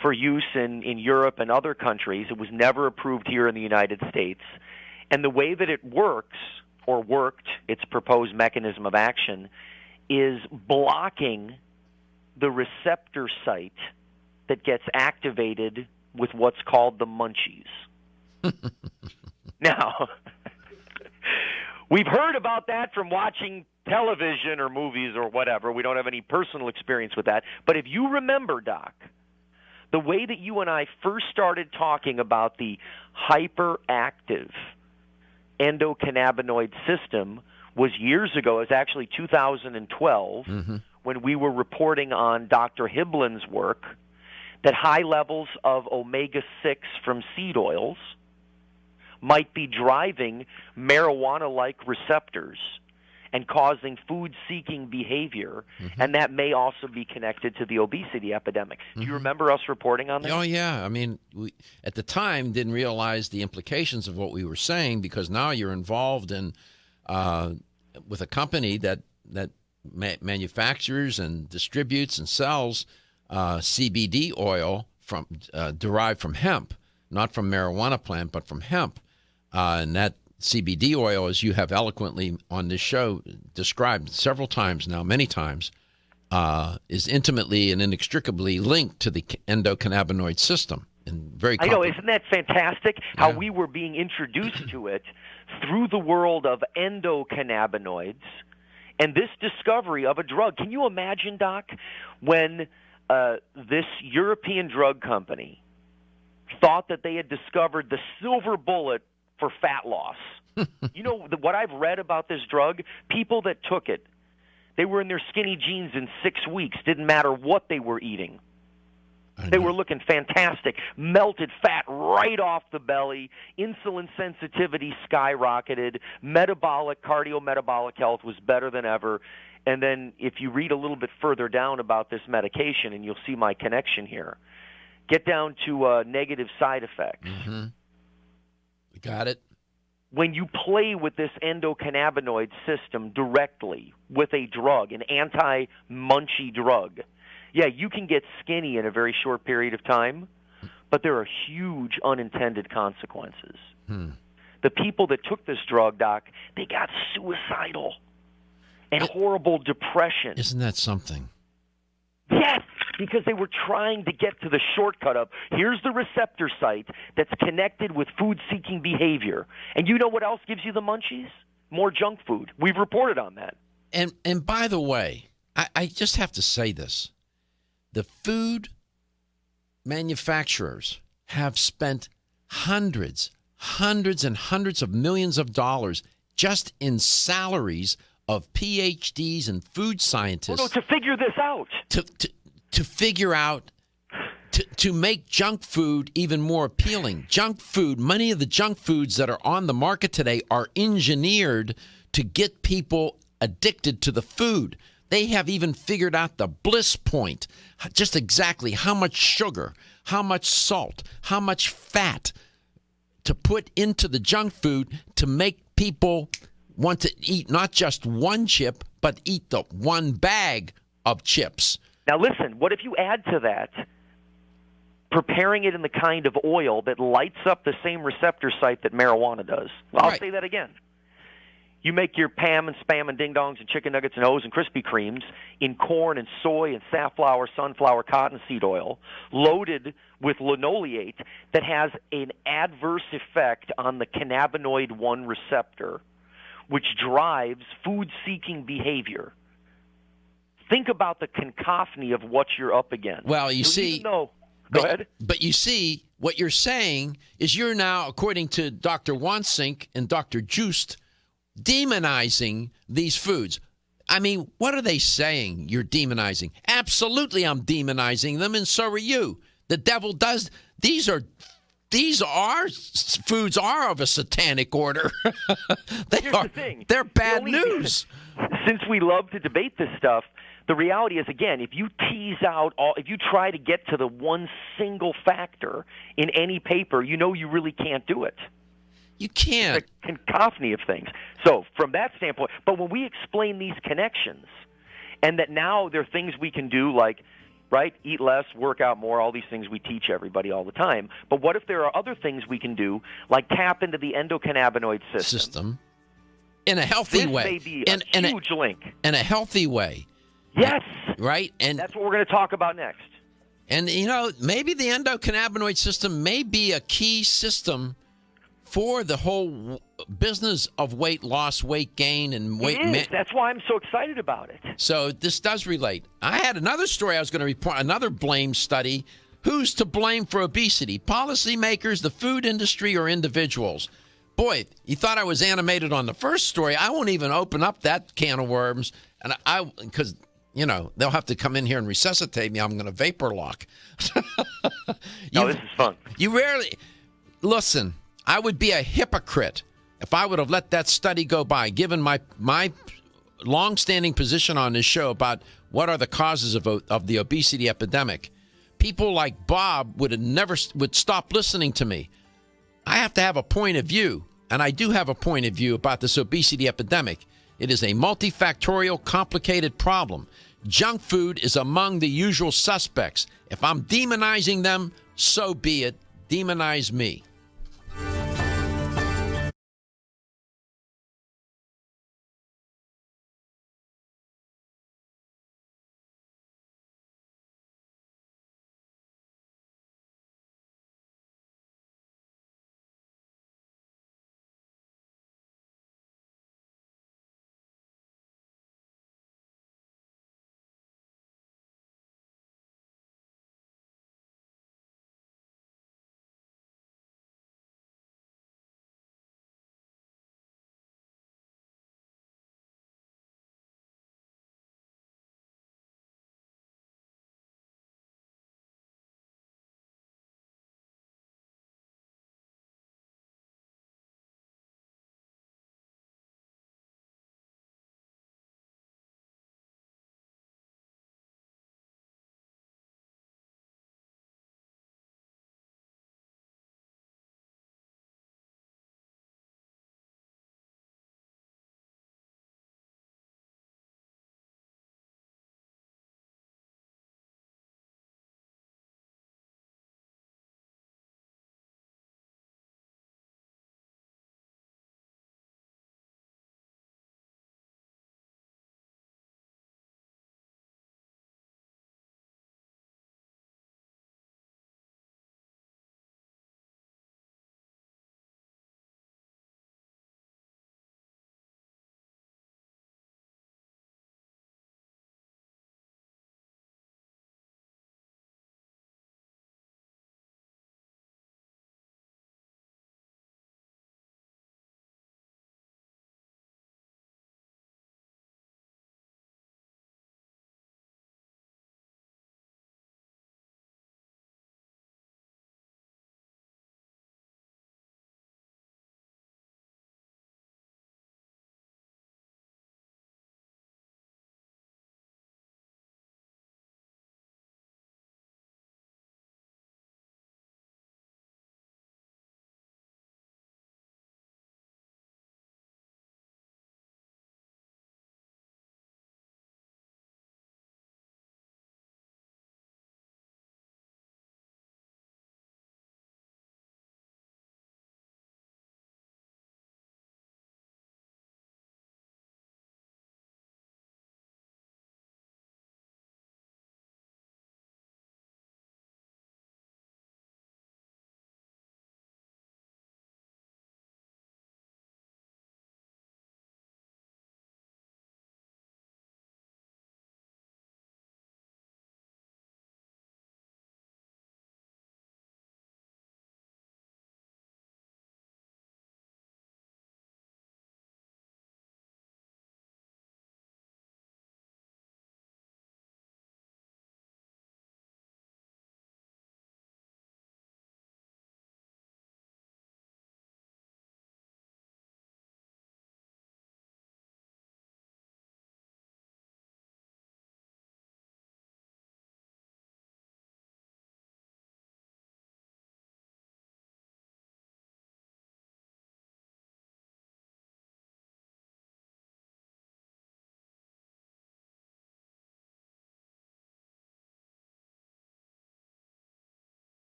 for use in Europe and other countries. It was never approved here in the United States. And the way that it works, or worked, its proposed mechanism of action, is blocking the receptor site that gets activated with what's called the munchies. Now, we've heard about that from watching television or movies or whatever. We don't have any personal experience with that. But if you remember, Doc, the way that you and I first started talking about the hyperactive endocannabinoid system was years ago. It was actually 2012 when we were reporting on Dr. Hiblin's work that high levels of omega-6 from seed oils might be driving marijuana-like receptors and causing food-seeking behavior, and that may also be connected to the obesity epidemic. Do you remember us reporting on that? Oh, yeah. I mean, we at the time didn't realize the implications of what we were saying because now you're involved in with a company that manufactures and distributes and sells CBD oil from derived from hemp, not from marijuana plant, but from hemp. And that CBD oil, as you have eloquently on this show described several times now, many times, is intimately and inextricably linked to the endocannabinoid system. And very I know, isn't that fantastic? How we were being introduced to it through the world of endocannabinoids and this discovery of a drug. Can you imagine, Doc, when this European drug company thought that they had discovered the silver bullet for fat loss? You know, what I've read about this drug, people that took it, they were in their skinny jeans in 6 weeks. Didn't matter what they were eating. They were looking fantastic. Melted fat right off the belly. Insulin sensitivity skyrocketed. Cardiometabolic health was better than ever. And then if you read a little bit further down about this medication, and you'll see my connection here, get down to negative side effects. We got it. When you play with this endocannabinoid system directly with a drug, an anti-munchy drug, yeah, you can get skinny in a very short period of time, but there are huge unintended consequences. The people that took this drug, Doc, they got suicidal and horrible depression. Isn't that something? Yes, because they were trying to get to the shortcut of, here's the receptor site that's connected with food-seeking behavior. And you know what else gives you the munchies? More junk food. We've reported on that. And by the way, I just have to say this. The food manufacturers have spent hundreds and hundreds of millions of dollars just in salaries of PhDs and food scientists. To figure this out. To figure out, to make junk food even more appealing. Junk food, many of the junk foods that are on the market today are engineered to get people addicted to the food. They have even figured out the bliss point, just exactly how much sugar, how much salt, how much fat to put into the junk food to make people want to eat not just one chip, but eat the one bag of chips. Now listen, what if you add to that preparing it in the kind of oil that lights up the same receptor site that marijuana does? Well, I'll say that again. You make your Pam and Spam and Ding Dongs and Chicken Nuggets and O's and Krispy Kremes in corn and soy and safflower, sunflower, cottonseed oil, loaded with linoleate that has an adverse effect on the cannabinoid 1 receptor, which drives food-seeking behavior. Think about the cacophony of what you're up against. Well, you see, go ahead. But you see, what you're saying is you're now, according to Dr. Wansink and Dr. Joost, demonizing these foods. I mean, what are they saying you're demonizing? Absolutely, I'm demonizing them, and so are you. The devil does. These foods are of a satanic order. Here's the thing. They're bad news. Since we love to debate this stuff, the reality is, again, if you tease out if you try to get to the one single factor in any paper, you know you really can't do it. You can't. It's a cacophony of things. So from that standpoint, but when we explain these connections and that now there are things we can do like, right, eat less, work out more, all these things we teach everybody all the time. But what if there are other things we can do like tap into the endocannabinoid system? In a healthy way. This may be a huge link. In a healthy way. Yes. Right? And that's what we're going to talk about next. And, you know, maybe the endocannabinoid system may be a key system for the whole business of weight loss, weight gain, and weight management. That's why I'm so excited about it. So this does relate. I had another story I was going to report, another blame study. Who's to blame for obesity? Policymakers, the food industry, or individuals? Boy, you thought I was animated on the first story. I won't even open up that can of worms, and because you know they'll have to come in here and resuscitate me. I'm going to vapor lock. No, this is fun. You rarely listen. I would be a hypocrite if I would have let that study go by, given my long-standing position on this show about what are the causes of the obesity epidemic. People like Bob would stop listening to me. I have to have a point of view, and I do have a point of view about this obesity epidemic. It is a multifactorial, complicated problem. Junk food is among the usual suspects. If I'm demonizing them, so be it. Demonize me.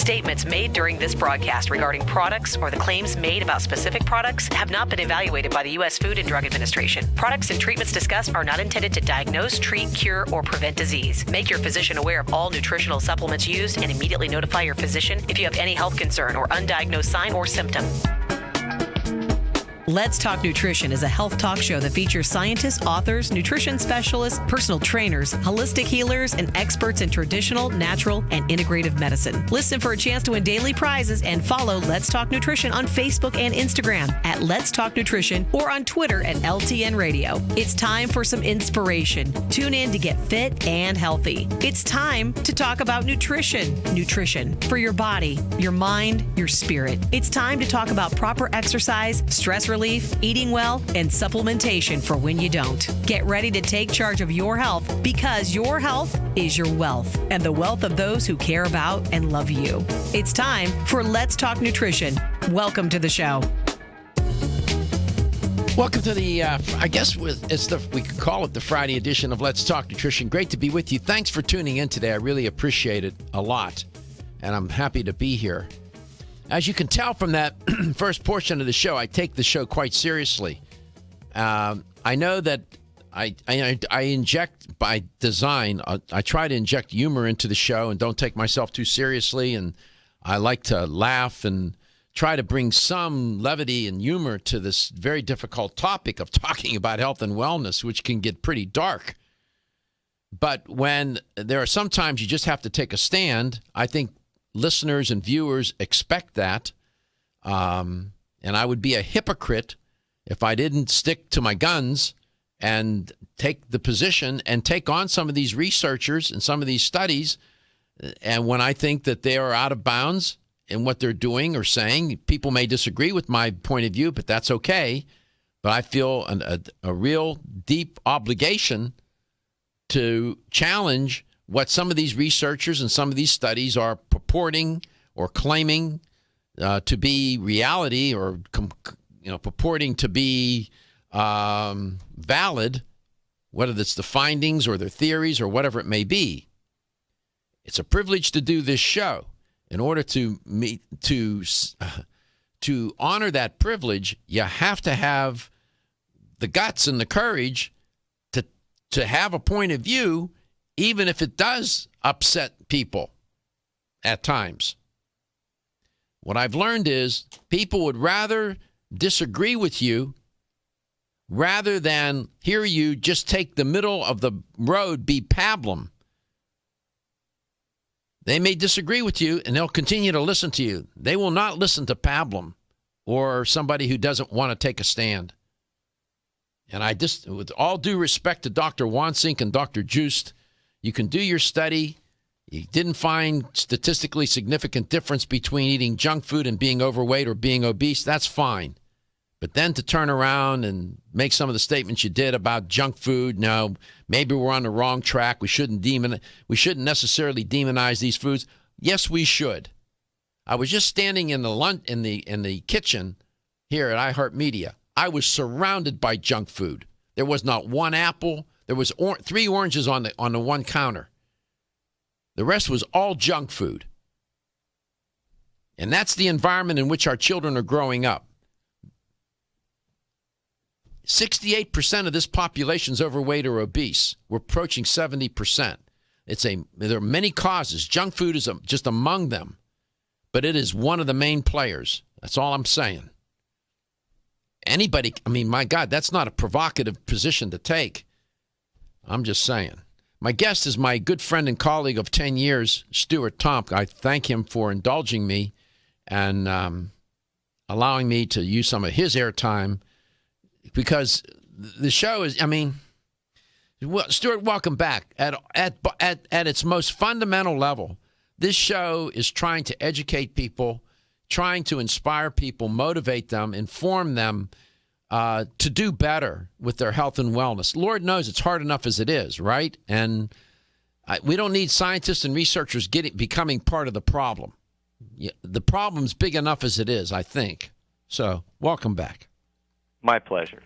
Statements made during this broadcast regarding products or the claims made about specific products have not been evaluated by the U.S. Food and Drug Administration. Products and treatments discussed are not intended to diagnose, treat, cure, or prevent disease. Make your physician aware of all nutritional supplements used and immediately notify your physician if you have any health concern or undiagnosed sign or symptom. Let's Talk Nutrition is a health talk show that features scientists, authors, nutrition specialists, personal trainers, holistic healers, and experts in traditional, natural, and integrative medicine. Listen for a chance to win daily prizes and follow Let's Talk Nutrition on Facebook and Instagram at Let's Talk Nutrition or on Twitter at LTN Radio. It's time for some inspiration. Tune in to get fit and healthy. It's time to talk about nutrition. Nutrition for your body, your mind, your spirit. It's time to talk about proper exercise, stress relief, eating well, and supplementation for when you don't. Get ready to take charge of your health because your health is your wealth and the wealth of those who care about and love you. It's time for Let's Talk Nutrition. Welcome to the show. Welcome to the, I guess we could call it the Friday edition of Let's Talk Nutrition. Great to be with you. Thanks for tuning in today. I really appreciate it a lot, and I'm happy to be here. As you can tell from that first portion of the show, I take the show quite seriously. I know that I inject by design. I try to inject humor into the show and don't take myself too seriously. And I like to laugh and try to bring some levity and humor to this very difficult topic of talking about health and wellness, which can get pretty dark. But when there are sometimes you just have to take a stand, I think listeners and viewers expect that. And I would be a hypocrite if I didn't stick to my guns and take the position and take on some of these researchers and some of these studies. And when I think that they are out of bounds in what they're doing or saying, people may disagree with my point of view, but that's okay. But I feel a real deep obligation to challenge what some of these researchers and some of these studies are purporting or claiming to be reality or purporting to be valid, whether it's the findings or their theories or whatever it may be. It's a privilege to do this show. In order to honor that privilege, you have to have the guts and the courage to have a point of view, even if it does upset people at times. What I've learned is people would rather disagree with you rather than hear you just take the middle of the road, be pablum. They may disagree with you, and they'll continue to listen to you. They will not listen to pablum or somebody who doesn't want to take a stand. And I just, with all due respect to Dr. Wansink and Dr. Joost, you can do your study. You didn't find statistically significant difference between eating junk food and being overweight or being obese. That's fine. But then to turn around and make some of the statements you did about junk food, no, maybe we're on the wrong track. We shouldn't necessarily demonize these foods. Yes, we should. I was just standing in the kitchen here at iHeartMedia. I was surrounded by junk food. There was not one apple. There was 3 oranges on the one counter. The rest was all junk food. And that's the environment in which our children are growing up. 68% of this population is overweight or obese. We're approaching 70%. There are many causes. Junk food is just among them. But it is one of the main players. That's all I'm saying. Anybody, my God, that's not a provocative position to take. I'm just saying. My guest is my good friend and colleague of 10 years, Stuart Tomk. I thank him for indulging me and allowing me to use some of his airtime because the show is, Stuart, welcome back. At its most fundamental level, this show is trying to educate people, trying to inspire people, motivate them, inform them to do better with their health and wellness. Lord knows it's hard enough as it is, right? And we don't need scientists and researchers becoming part of the problem. The problem's big enough as it is, I think. So, welcome back. My pleasure.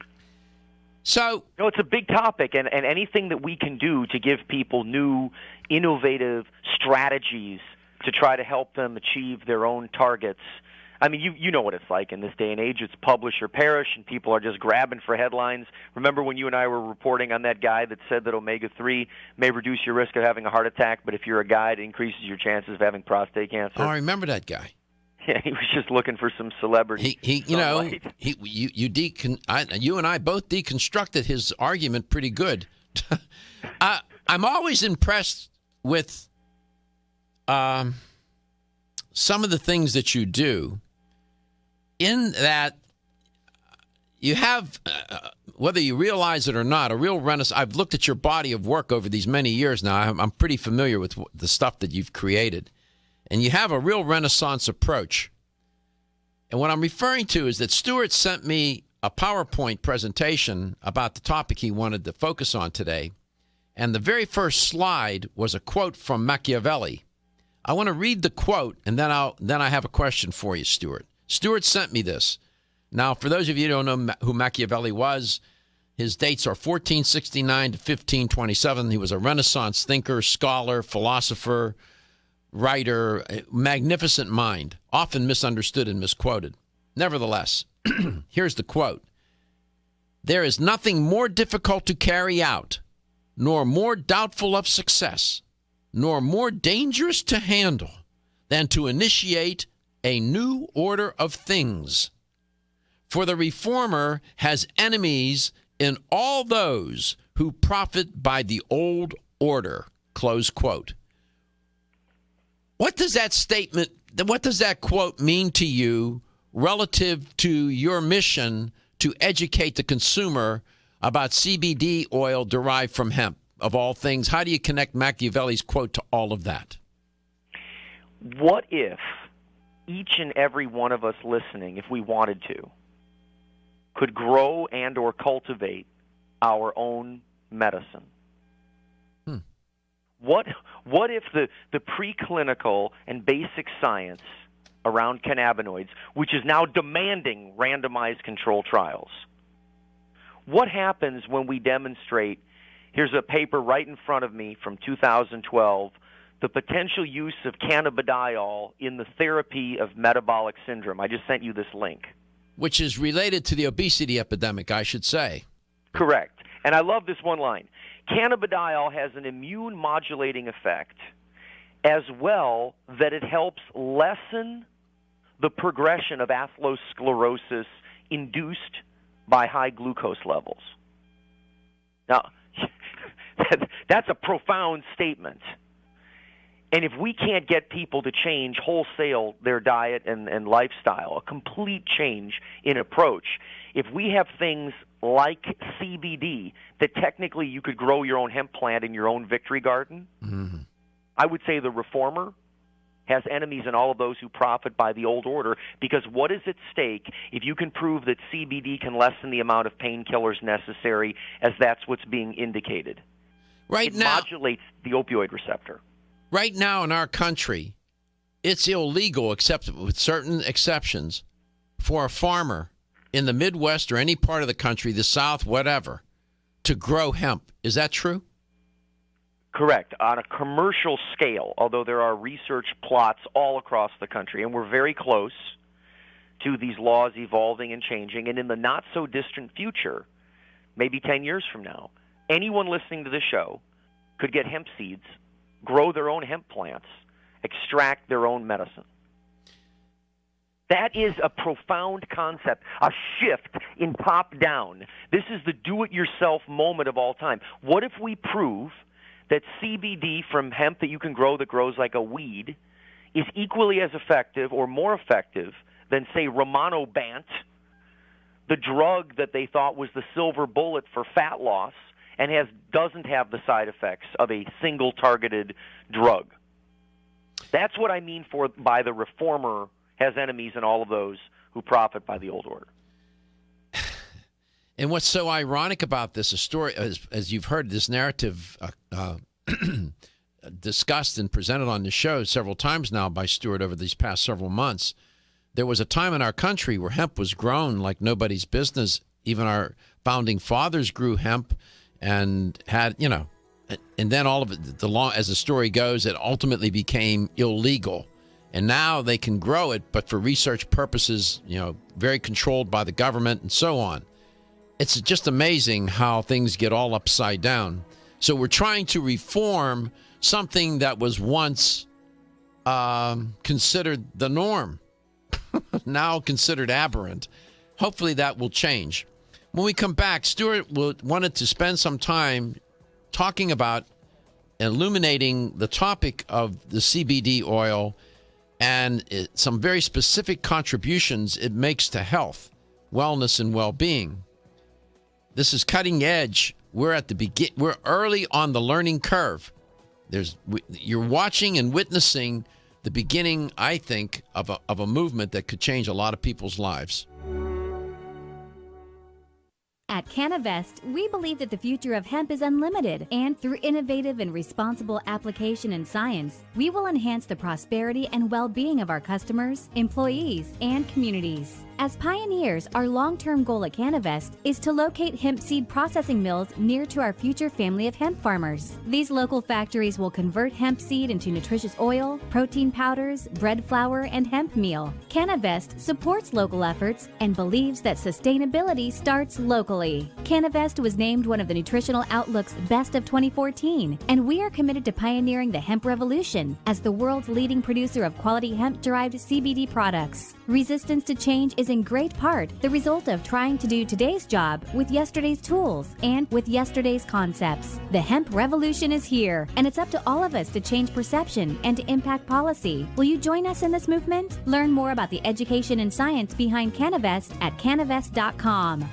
So, it's a big topic, and anything that we can do to give people new, innovative strategies to try to help them achieve their own targets. I mean, you know what it's like in this day and age. It's publish or perish, and people are just grabbing for headlines. Remember when you and I were reporting on that guy that said that omega-3 may reduce your risk of having a heart attack, but if you're a guy, it increases your chances of having prostate cancer? Oh, I remember that guy. Yeah, he was just looking for some celebrity. You and I both deconstructed his argument pretty good. I'm always impressed with some of the things that you do, in that you have, whether you realize it or not, a real renaissance. I've looked at your body of work over these many years now. I'm pretty familiar with the stuff that you've created. And you have a real Renaissance approach. And what I'm referring to is that Stuart sent me a PowerPoint presentation about the topic he wanted to focus on today. And the very first slide was a quote from Machiavelli. I want to read the quote, and then I have a question for you, Stuart. Stuart sent me this. Now, for those of you who don't know who Machiavelli was, his dates are 1469 to 1527. He was a Renaissance thinker, scholar, philosopher, writer, magnificent mind, often misunderstood and misquoted. Nevertheless, here's the quote. There is nothing more difficult to carry out, nor more doubtful of success, nor more dangerous to handle than to initiate a new order of things. For the reformer has enemies in all those who profit by the old order. Close quote. What does that statement, what does that quote mean to you relative to your mission to educate the consumer about CBD oil derived from hemp, of all things? How do you connect Machiavelli's quote to all of that? What if each and every one of us listening, if we wanted to, could grow and or cultivate our own medicine? What if the preclinical and basic science around cannabinoids, which is now demanding randomized control trials, what happens when we demonstrate, here's a paper right in front of me from 2012, the potential use of cannabidiol in the therapy of metabolic syndrome. I just sent you this link. Which is related to the obesity epidemic, I should say. Correct. And I love this one line. Cannabidiol has an immune modulating effect, as well that it helps lessen the progression of atherosclerosis induced by high glucose levels. Now, that's a profound statement. And if we can't get people to change wholesale their diet and lifestyle, a complete change in approach, if we have things like CBD that technically you could grow your own hemp plant in your own victory garden, I would say the reformer has enemies in all of those who profit by the old order, because what is at stake if you can prove that CBD can lessen the amount of painkillers necessary, as that's what's being indicated? It modulates the opioid receptor. Right now in our country, it's illegal, except with certain exceptions, for a farmer in the Midwest or any part of the country, the South, whatever, to grow hemp. Is that true? Correct. On a commercial scale, although there are research plots all across the country, and we're very close to these laws evolving and changing, and in the not-so-distant future, maybe 10 years from now, anyone listening to this show could get hemp seeds, grow their own hemp plants, extract their own medicine. That is a profound concept, a shift in top-down. This is the do-it-yourself moment of all time. What if we prove that CBD from hemp that you can grow that grows like a weed is equally as effective or more effective than, say, Rimonabant, the drug that they thought was the silver bullet for fat loss, and doesn't have the side effects of a single targeted drug? That's what I mean by the reformer has enemies in all of those who profit by the old order. And what's so ironic about this, a story, as you've heard this narrative discussed and presented on the show several times now by Stuart over these past several months, there was a time in our country where hemp was grown like nobody's business. Even our founding fathers grew hemp and had and then all of it, as the story goes, it ultimately became illegal. And now they can grow it, but for research purposes, very controlled by the government and so on. It's just amazing how things get all upside down. So we're trying to reform something that was once considered the norm, now considered aberrant. Hopefully that will change. When we come back, Stuart wanted to spend some time talking about illuminating the topic of the CBD oil and some very specific contributions it makes to health, wellness, and well-being. This is Cutting Edge. We're at the we're early on the learning curve. You're watching and witnessing the beginning, I think, of a movement that could change a lot of people's lives. At Canavest, we believe that the future of hemp is unlimited, and through innovative and responsible application and science, we will enhance the prosperity and well-being of our customers, employees, and communities. As pioneers, our long-term goal at Canavest is to locate hemp seed processing mills near to our future family of hemp farmers. These local factories will convert hemp seed into nutritious oil, protein powders, bread flour, and hemp meal. Canavest supports local efforts and believes that sustainability starts locally. Canavest was named one of the Nutritional Outlook's Best of 2014, and we are committed to pioneering the hemp revolution as the world's leading producer of quality hemp-derived CBD products. Resistance to change is in great part the result of trying to do today's job with yesterday's tools and with yesterday's concepts. The hemp revolution is here, and it's up to all of us to change perception and to impact policy. Will you join us in this movement? Learn more about the education and science behind Canavest at canavest.com.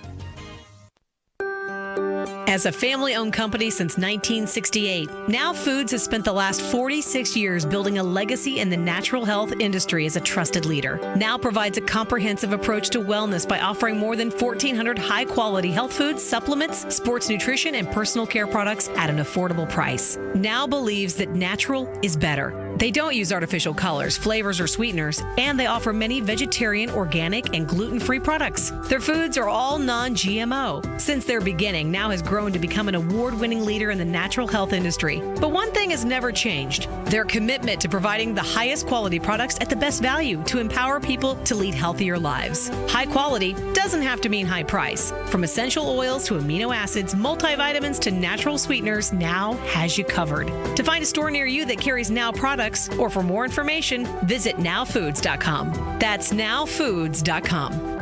As a family-owned company since 1968, Now Foods has spent the last 46 years building a legacy in the natural health industry as a trusted leader. Now provides a comprehensive approach to wellness by offering more than 1,400 high-quality health foods, supplements, sports nutrition, and personal care products at an affordable price. Now believes that natural is better. They don't use artificial colors, flavors, or sweeteners, and they offer many vegetarian, organic, and gluten-free products. Their foods are all non-GMO. Since their beginning, Now has grown to become an award-winning leader in the natural health industry. But one thing has never changed: their commitment to providing the highest quality products at the best value to empower people to lead healthier lives. High quality doesn't have to mean high price. From essential oils to amino acids, multivitamins to natural sweeteners, Now has you covered. To find a store near you that carries Now products, or for more information, visit nowfoods.com. That's nowfoods.com.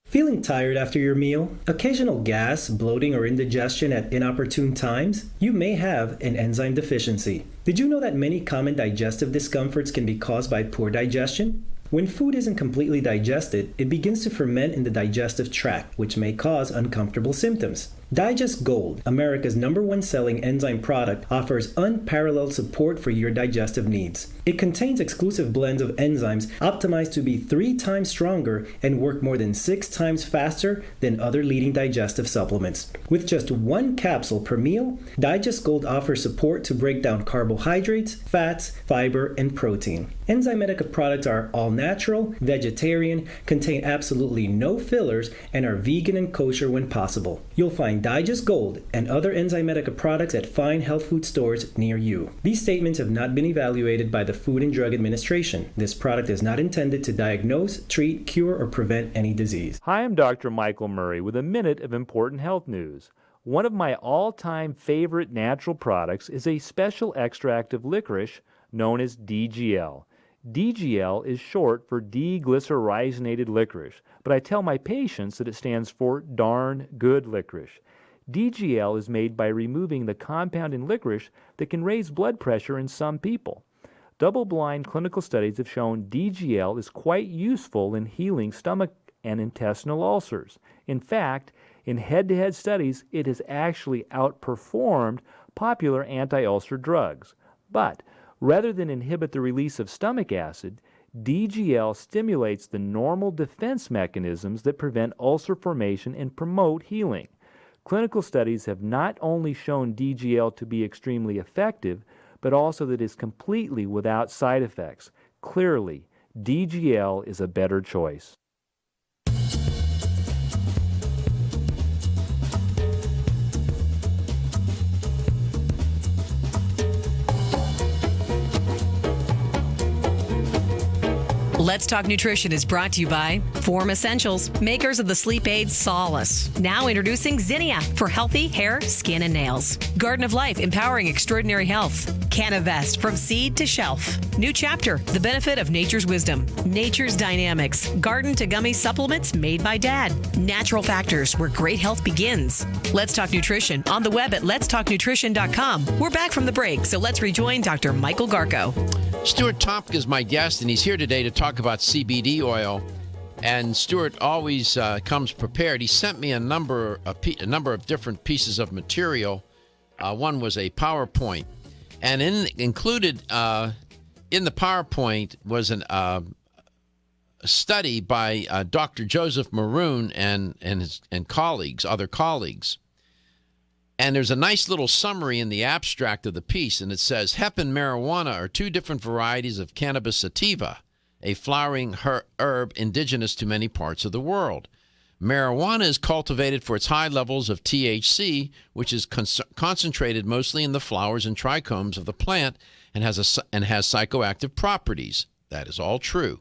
Feeling tired after your meal? Occasional gas, bloating, or indigestion at inopportune times? You may have an enzyme deficiency. Did you know that many common digestive discomforts can be caused by poor digestion? When food isn't completely digested, it begins to ferment in the digestive tract, which may cause uncomfortable symptoms. Digest Gold, America's #1 selling enzyme product, offers unparalleled support for your digestive needs. It contains exclusive blends of enzymes optimized to be 3 times stronger and work more than 6 times faster than other leading digestive supplements. With just 1 capsule per meal, Digest Gold offers support to break down carbohydrates, fats, fiber, and protein. Enzymatica products are all natural, vegetarian, contain absolutely no fillers, and are vegan and kosher when possible. You'll find Digest Gold and other Enzymatica products at fine health food stores near you. These statements have not been evaluated by the Food and Drug Administration. This product is not intended to diagnose, treat, cure, or prevent any disease. Hi, I'm Dr. Michael Murray with a minute of important health news. One of my all-time favorite natural products is a special extract of licorice known as DGL. DGL is short for deglycyrrhizated licorice, but I tell my patients that it stands for darn good licorice. DGL is made by removing the compound in licorice that can raise blood pressure in some people. Double-blind clinical studies have shown DGL is quite useful in healing stomach and intestinal ulcers. In fact, in head-to-head studies, it has actually outperformed popular anti-ulcer drugs. But rather than inhibit the release of stomach acid, DGL stimulates the normal defense mechanisms that prevent ulcer formation and promote healing. Clinical studies have not only shown DGL to be extremely effective, but also that it is completely without side effects. Clearly, DGL is a better choice. Let's Talk Nutrition is brought to you by Form Essentials, makers of the sleep aid Solace. Now introducing Zinnia for healthy hair, skin, and nails. Garden of Life, empowering extraordinary health. Canavest, from seed to shelf. New chapter, the benefit of nature's wisdom. Nature's Dynamics, garden to gummy supplements made by Dad. Natural Factors, where great health begins. Let's Talk Nutrition on the web at letstalknutrition.com. We're back from the break, so let's rejoin Dr. Michael Garko. Stuart Tomk is my guest, and he's here today to talk about CBD oil. And Stuart always comes prepared. He sent me a number of different pieces of material. One was a PowerPoint, and included in the PowerPoint was a study by Dr. Joseph Maroon and other colleagues. And there's a nice little summary in the abstract of the piece, and it says, hemp and marijuana are two different varieties of cannabis sativa, a flowering herb indigenous to many parts of the world. Marijuana is cultivated for its high levels of THC, which is concentrated mostly in the flowers and trichomes of the plant and has psychoactive properties. That is all true.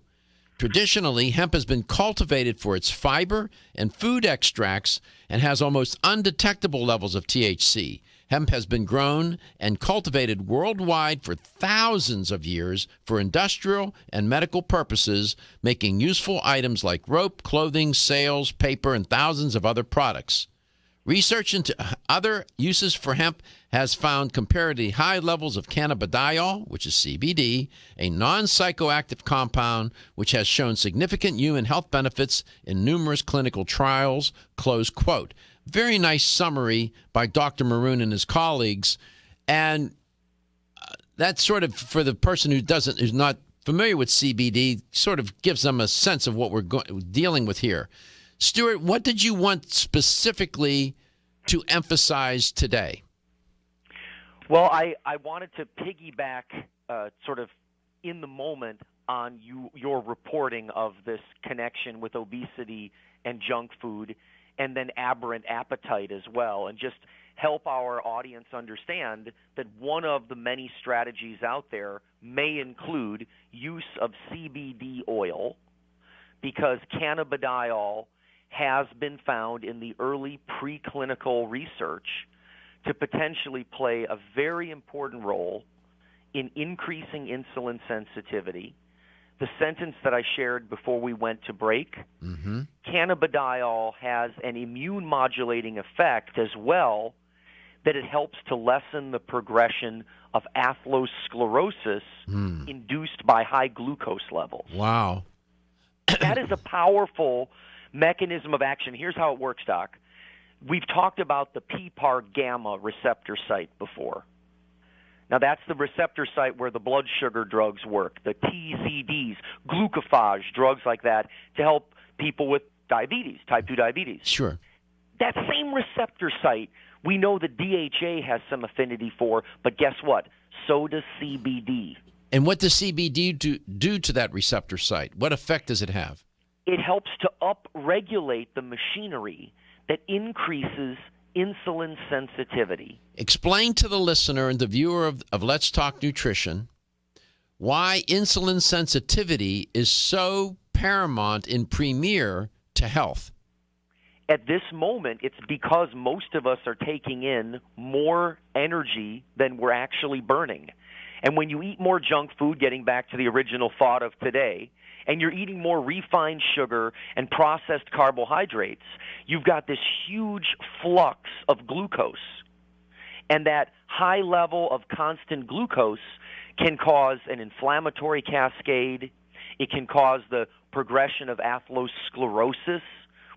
Traditionally, hemp has been cultivated for its fiber and food extracts and has almost undetectable levels of THC. Hemp has been grown and cultivated worldwide for thousands of years for industrial and medical purposes, making useful items like rope, clothing, sails, paper, and thousands of other products. Research into other uses for hemp has found comparatively high levels of cannabidiol, which is CBD, a non-psychoactive compound which has shown significant human health benefits in numerous clinical trials, close quote. Very nice summary by Dr. Maroon and his colleagues. And that sort of, for the person who's not familiar with CBD, sort of gives them a sense of what we're dealing with here. Stuart, what did you want specifically to emphasize today? Well, I wanted to piggyback sort of in the moment on your reporting of this connection with obesity and junk food and then aberrant appetite as well, and just help our audience understand that one of the many strategies out there may include use of CBD oil, because cannabidiol has been found in the early preclinical research to potentially play a very important role in increasing insulin sensitivity. The sentence that I shared before we went to break, cannabidiol has an immune modulating effect as well, that it helps to lessen the progression of atherosclerosis induced by high glucose levels. Wow. That is a powerful mechanism of action. Here's how it works, Doc. We've talked about the PPAR gamma receptor site before. Now, that's the receptor site where the blood sugar drugs work, the TZDs, glucophage, drugs like that, to help people with diabetes, type 2 diabetes. Sure. That same receptor site, we know the DHA has some affinity for, but guess what? So does CBD. And what does CBD do to that receptor site? What effect does it have? It helps to upregulate the machinery that increases insulin sensitivity. Explain to the listener and the viewer of Let's Talk Nutrition why insulin sensitivity is so paramount and premier to health. At this moment, it's because most of us are taking in more energy than we're actually burning. And when you eat more junk food, getting back to the original thought of today, and you're eating more refined sugar and processed carbohydrates, you've got this huge flux of glucose. And that high level of constant glucose can cause an inflammatory cascade. It can cause the progression of atherosclerosis,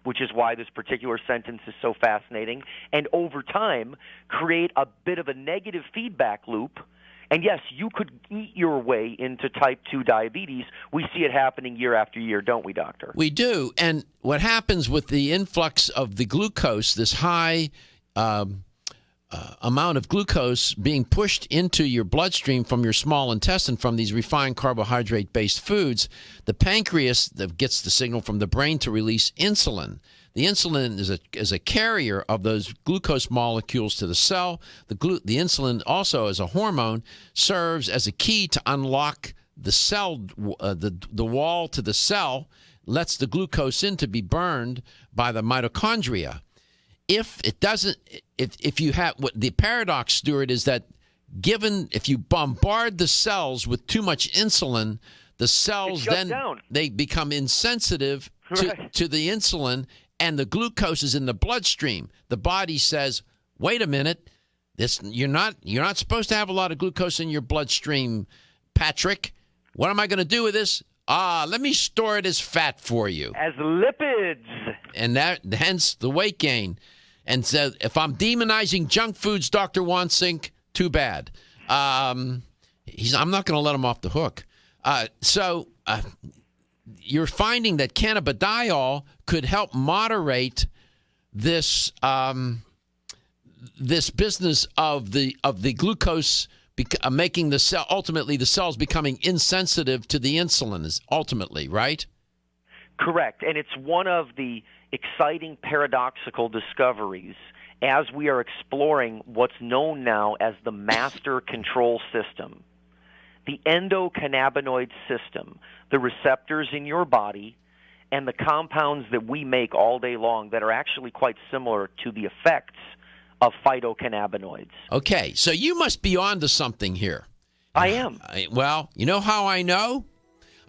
which is why this particular sentence is so fascinating, and over time create a bit of a negative feedback loop. And yes, you could eat your way into type 2 diabetes. We see it happening year after year, don't we, doctor? We do. And what happens with the influx of the glucose, this high amount of glucose being pushed into your bloodstream from your small intestine from these refined carbohydrate-based foods, the pancreas that gets the signal from the brain to release insulin. The insulin is a carrier of those glucose molecules to the cell. The insulin also, as a hormone, serves as a key to unlock the cell, the wall to the cell, lets the glucose in to be burned by the mitochondria. If it doesn't, if you have, what the paradox, Stuart, is that if you bombard the cells with too much insulin, the cells they become insensitive to the insulin, and the glucose is in the bloodstream. The body says, "Wait a minute, you're not supposed to have a lot of glucose in your bloodstream, Patrick. What am I going to do with this? Let me store it as fat for you, as lipids." And hence the weight gain. And so, if I'm demonizing junk foods, Dr. Wansink, too bad. I'm not going to let him off the hook. So you're finding that cannabidiol could help moderate this this business of the glucose making the cell, ultimately the cells becoming insensitive to the insulin, is ultimately, right? Correct. And it's one of the exciting paradoxical discoveries as we are exploring what's known now as the master control system, the endocannabinoid system, the receptors in your body, and the compounds that we make all day long that are actually quite similar to the effects of phytocannabinoids. Okay, so you must be on to something here. I am. Well, you know how I know?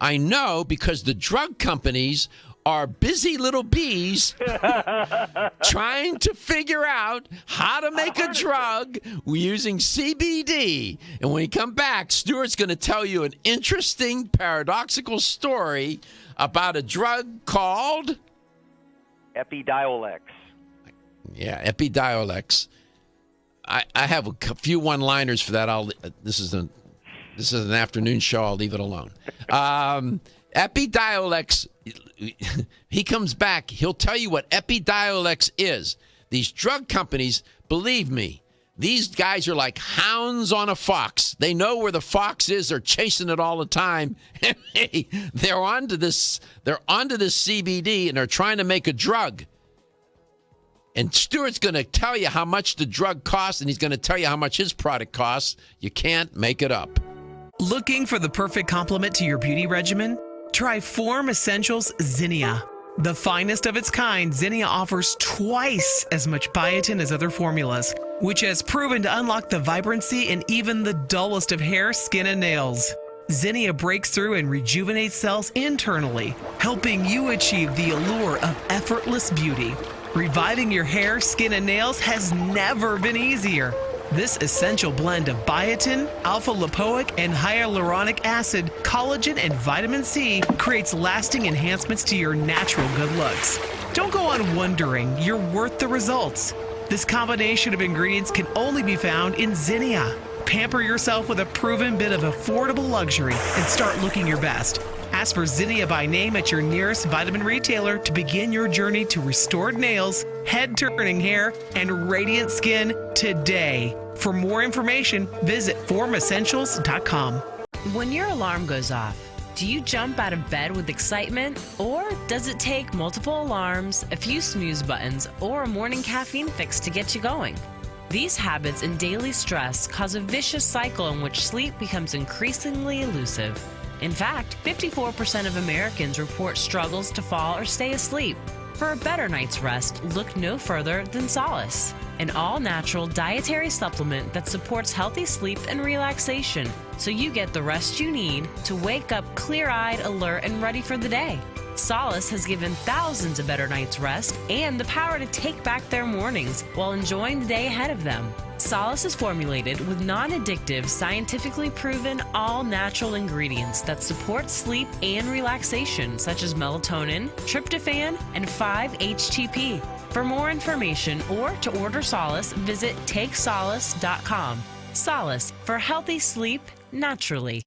I know because the drug companies are busy little bees trying to figure out how to make a drug using CBD. And when we come back, Stuart's going to tell you an interesting, paradoxical story about a drug called Epidiolex. Yeah, Epidiolex. I have a few one-liners for that. This is an afternoon show. I'll leave it alone. Epidiolex. He comes back. He'll tell you what Epidiolex is. These drug companies, believe me, these guys are like hounds on a fox. They know where the fox is. They're chasing it all the time. They're onto this. They're onto this CBD, and they're trying to make a drug. And Stuart's going to tell you how much the drug costs, and he's going to tell you how much his product costs. You can't make it up. Looking for the perfect complement to your beauty regimen? Try Form Essentials Zinnia. The finest of its kind, Zinnia offers twice as much biotin as other formulas, which has proven to unlock the vibrancy in even the dullest of hair, skin, and nails. Zinnia breaks through and rejuvenates cells internally, helping you achieve the allure of effortless beauty. Reviving your hair, skin, and nails has never been easier. This essential blend of biotin, alpha-lipoic, and hyaluronic acid, collagen, and vitamin C creates lasting enhancements to your natural good looks. Don't go on wondering. You're worth the results. This combination of ingredients can only be found in Zinnia. Pamper yourself with a proven bit of affordable luxury and start looking your best. Ask for Zinnia by name at your nearest vitamin retailer to begin your journey to restored nails, head-turning hair, and radiant skin today. For more information, visit formessentials.com. When your alarm goes off, do you jump out of bed with excitement? Or does it take multiple alarms, a few snooze buttons, or a morning caffeine fix to get you going? These habits and daily stress cause a vicious cycle in which sleep becomes increasingly elusive. In fact, 54% of Americans report struggles to fall or stay asleep. For a better night's rest, look no further than Solace, an all-natural dietary supplement that supports healthy sleep and relaxation, so you get the rest you need to wake up clear-eyed, alert, and ready for the day. Solace has given thousands a better night's rest and the power to take back their mornings while enjoying the day ahead of them. Solace is formulated with non-addictive, scientifically proven, all-natural ingredients that support sleep and relaxation, such as melatonin, tryptophan, and 5-HTP. For more information or to order Solace, visit takesolace.com. Solace, for healthy sleep naturally.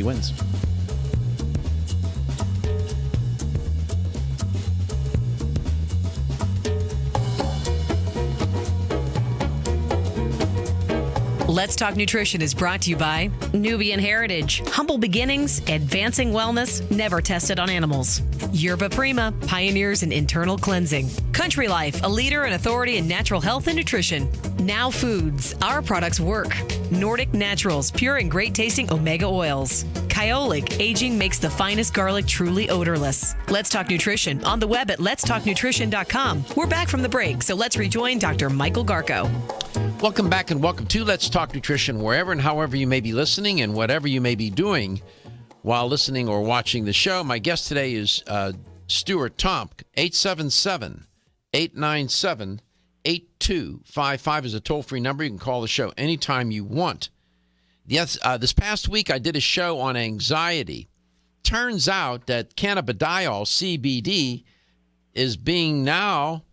he wins. Let's Talk Nutrition is brought to you by Nubian Heritage, humble beginnings, advancing wellness, never tested on animals. Yerba Prima, pioneers in internal cleansing. Country Life, a leader and authority in natural health and nutrition. Now Foods, our products work. Nordic Naturals, pure and great tasting omega oils. Kyolic, aging makes the finest garlic truly odorless. Let's Talk Nutrition on the web at letstalknutrition.com. We're back from the break, so let's rejoin Dr. Michael Garko. Welcome back and welcome to Let's Talk Nutrition, wherever and however you may be listening and whatever you may be doing while listening or watching the show. My guest today is Stuart Tomk. 877-897-8255 is a toll-free number. You can call the show anytime you want. Yes, this past week I did a show on anxiety. Turns out that cannabidiol, CBD, is being now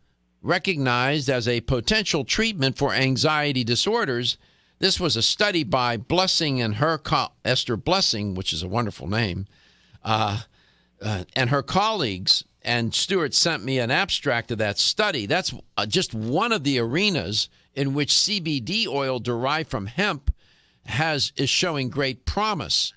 recognized as a potential treatment for anxiety disorders. This was a study by Blessing and Esther Blessing, which is a wonderful name, and her colleagues. And Stuart sent me an abstract of that study. That's just one of the arenas in which CBD oil derived from hemp is showing great promise.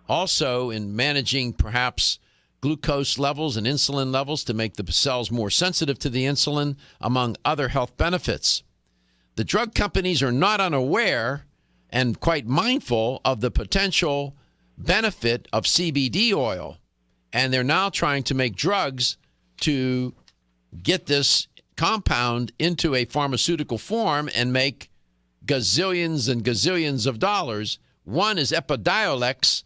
Also in managing perhaps glucose levels and insulin levels to make the cells more sensitive to the insulin, among other health benefits. The drug companies are not unaware and quite mindful of the potential benefit of CBD oil, and they're now trying to make drugs to get this compound into a pharmaceutical form and make gazillions and gazillions of dollars. One is Epidiolex.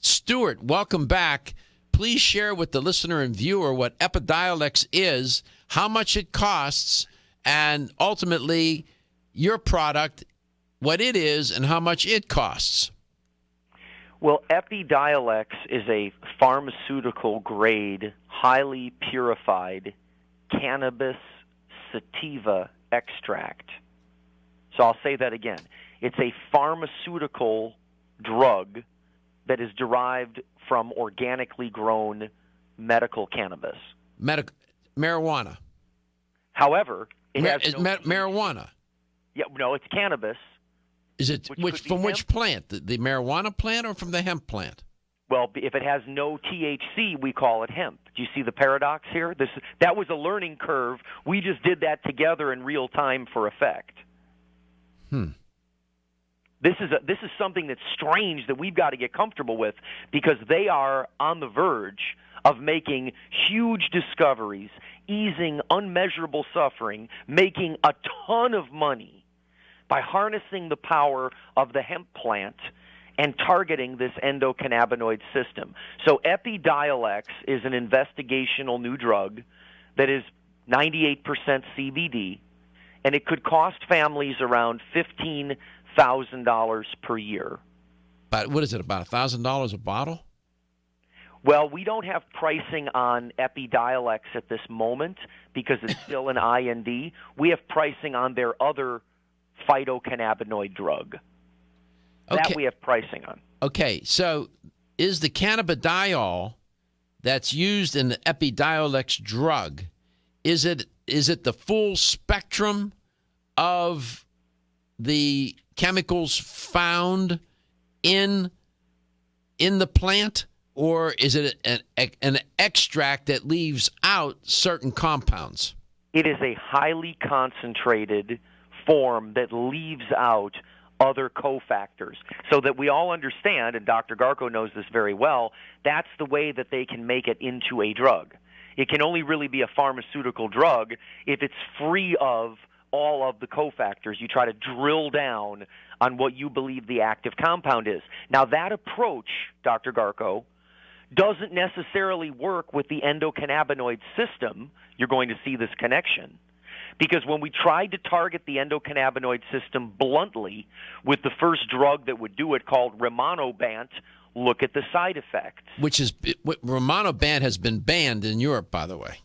Stuart, welcome back. Please share with the listener and viewer what Epidiolex is, how much it costs, and ultimately your product, what it is, and how much it costs. Well, Epidiolex is a pharmaceutical-grade, highly purified cannabis sativa extract. So I'll say that again. It's a pharmaceutical drug that is derived from organically grown medical cannabis. Marijuana. However, it has marijuana. Yeah, no, it's cannabis. Is it which plant? The marijuana plant or from the hemp plant? Well, if it has no THC, we call it hemp. Do you see the paradox here? That was a learning curve. We just did that together in real time for effect. This is something that's strange that we've got to get comfortable with, because they are on the verge of making huge discoveries, easing unmeasurable suffering, making a ton of money by harnessing the power of the hemp plant and targeting this endocannabinoid system. So Epidiolex is an investigational new drug that is 98% CBD, and it could cost families around $15,000 per year. But what is it, about $1,000 a bottle? Well, we don't have pricing on Epidiolex at this moment because it's still an IND. We have pricing on their other phytocannabinoid drug. Okay. That we have pricing on. Okay, so is the cannabidiol that's used in the Epidiolex drug, is it the full spectrum of the chemicals found in the plant, or is it an extract that leaves out certain compounds? It is a highly concentrated form that leaves out other cofactors, so that we all understand, and Dr. Garko knows this very well, that's the way that they can make it into a drug. It can only really be a pharmaceutical drug if it's free of all of the cofactors. You try to drill down on what you believe the active compound is. Now, that approach, Dr. Garko, doesn't necessarily work with the endocannabinoid system. You're going to see this connection. Because when we tried to target the endocannabinoid system bluntly with the first drug that would do it, called Rimonabant, look at the side effects. Rimonabant has been banned in Europe, by the way.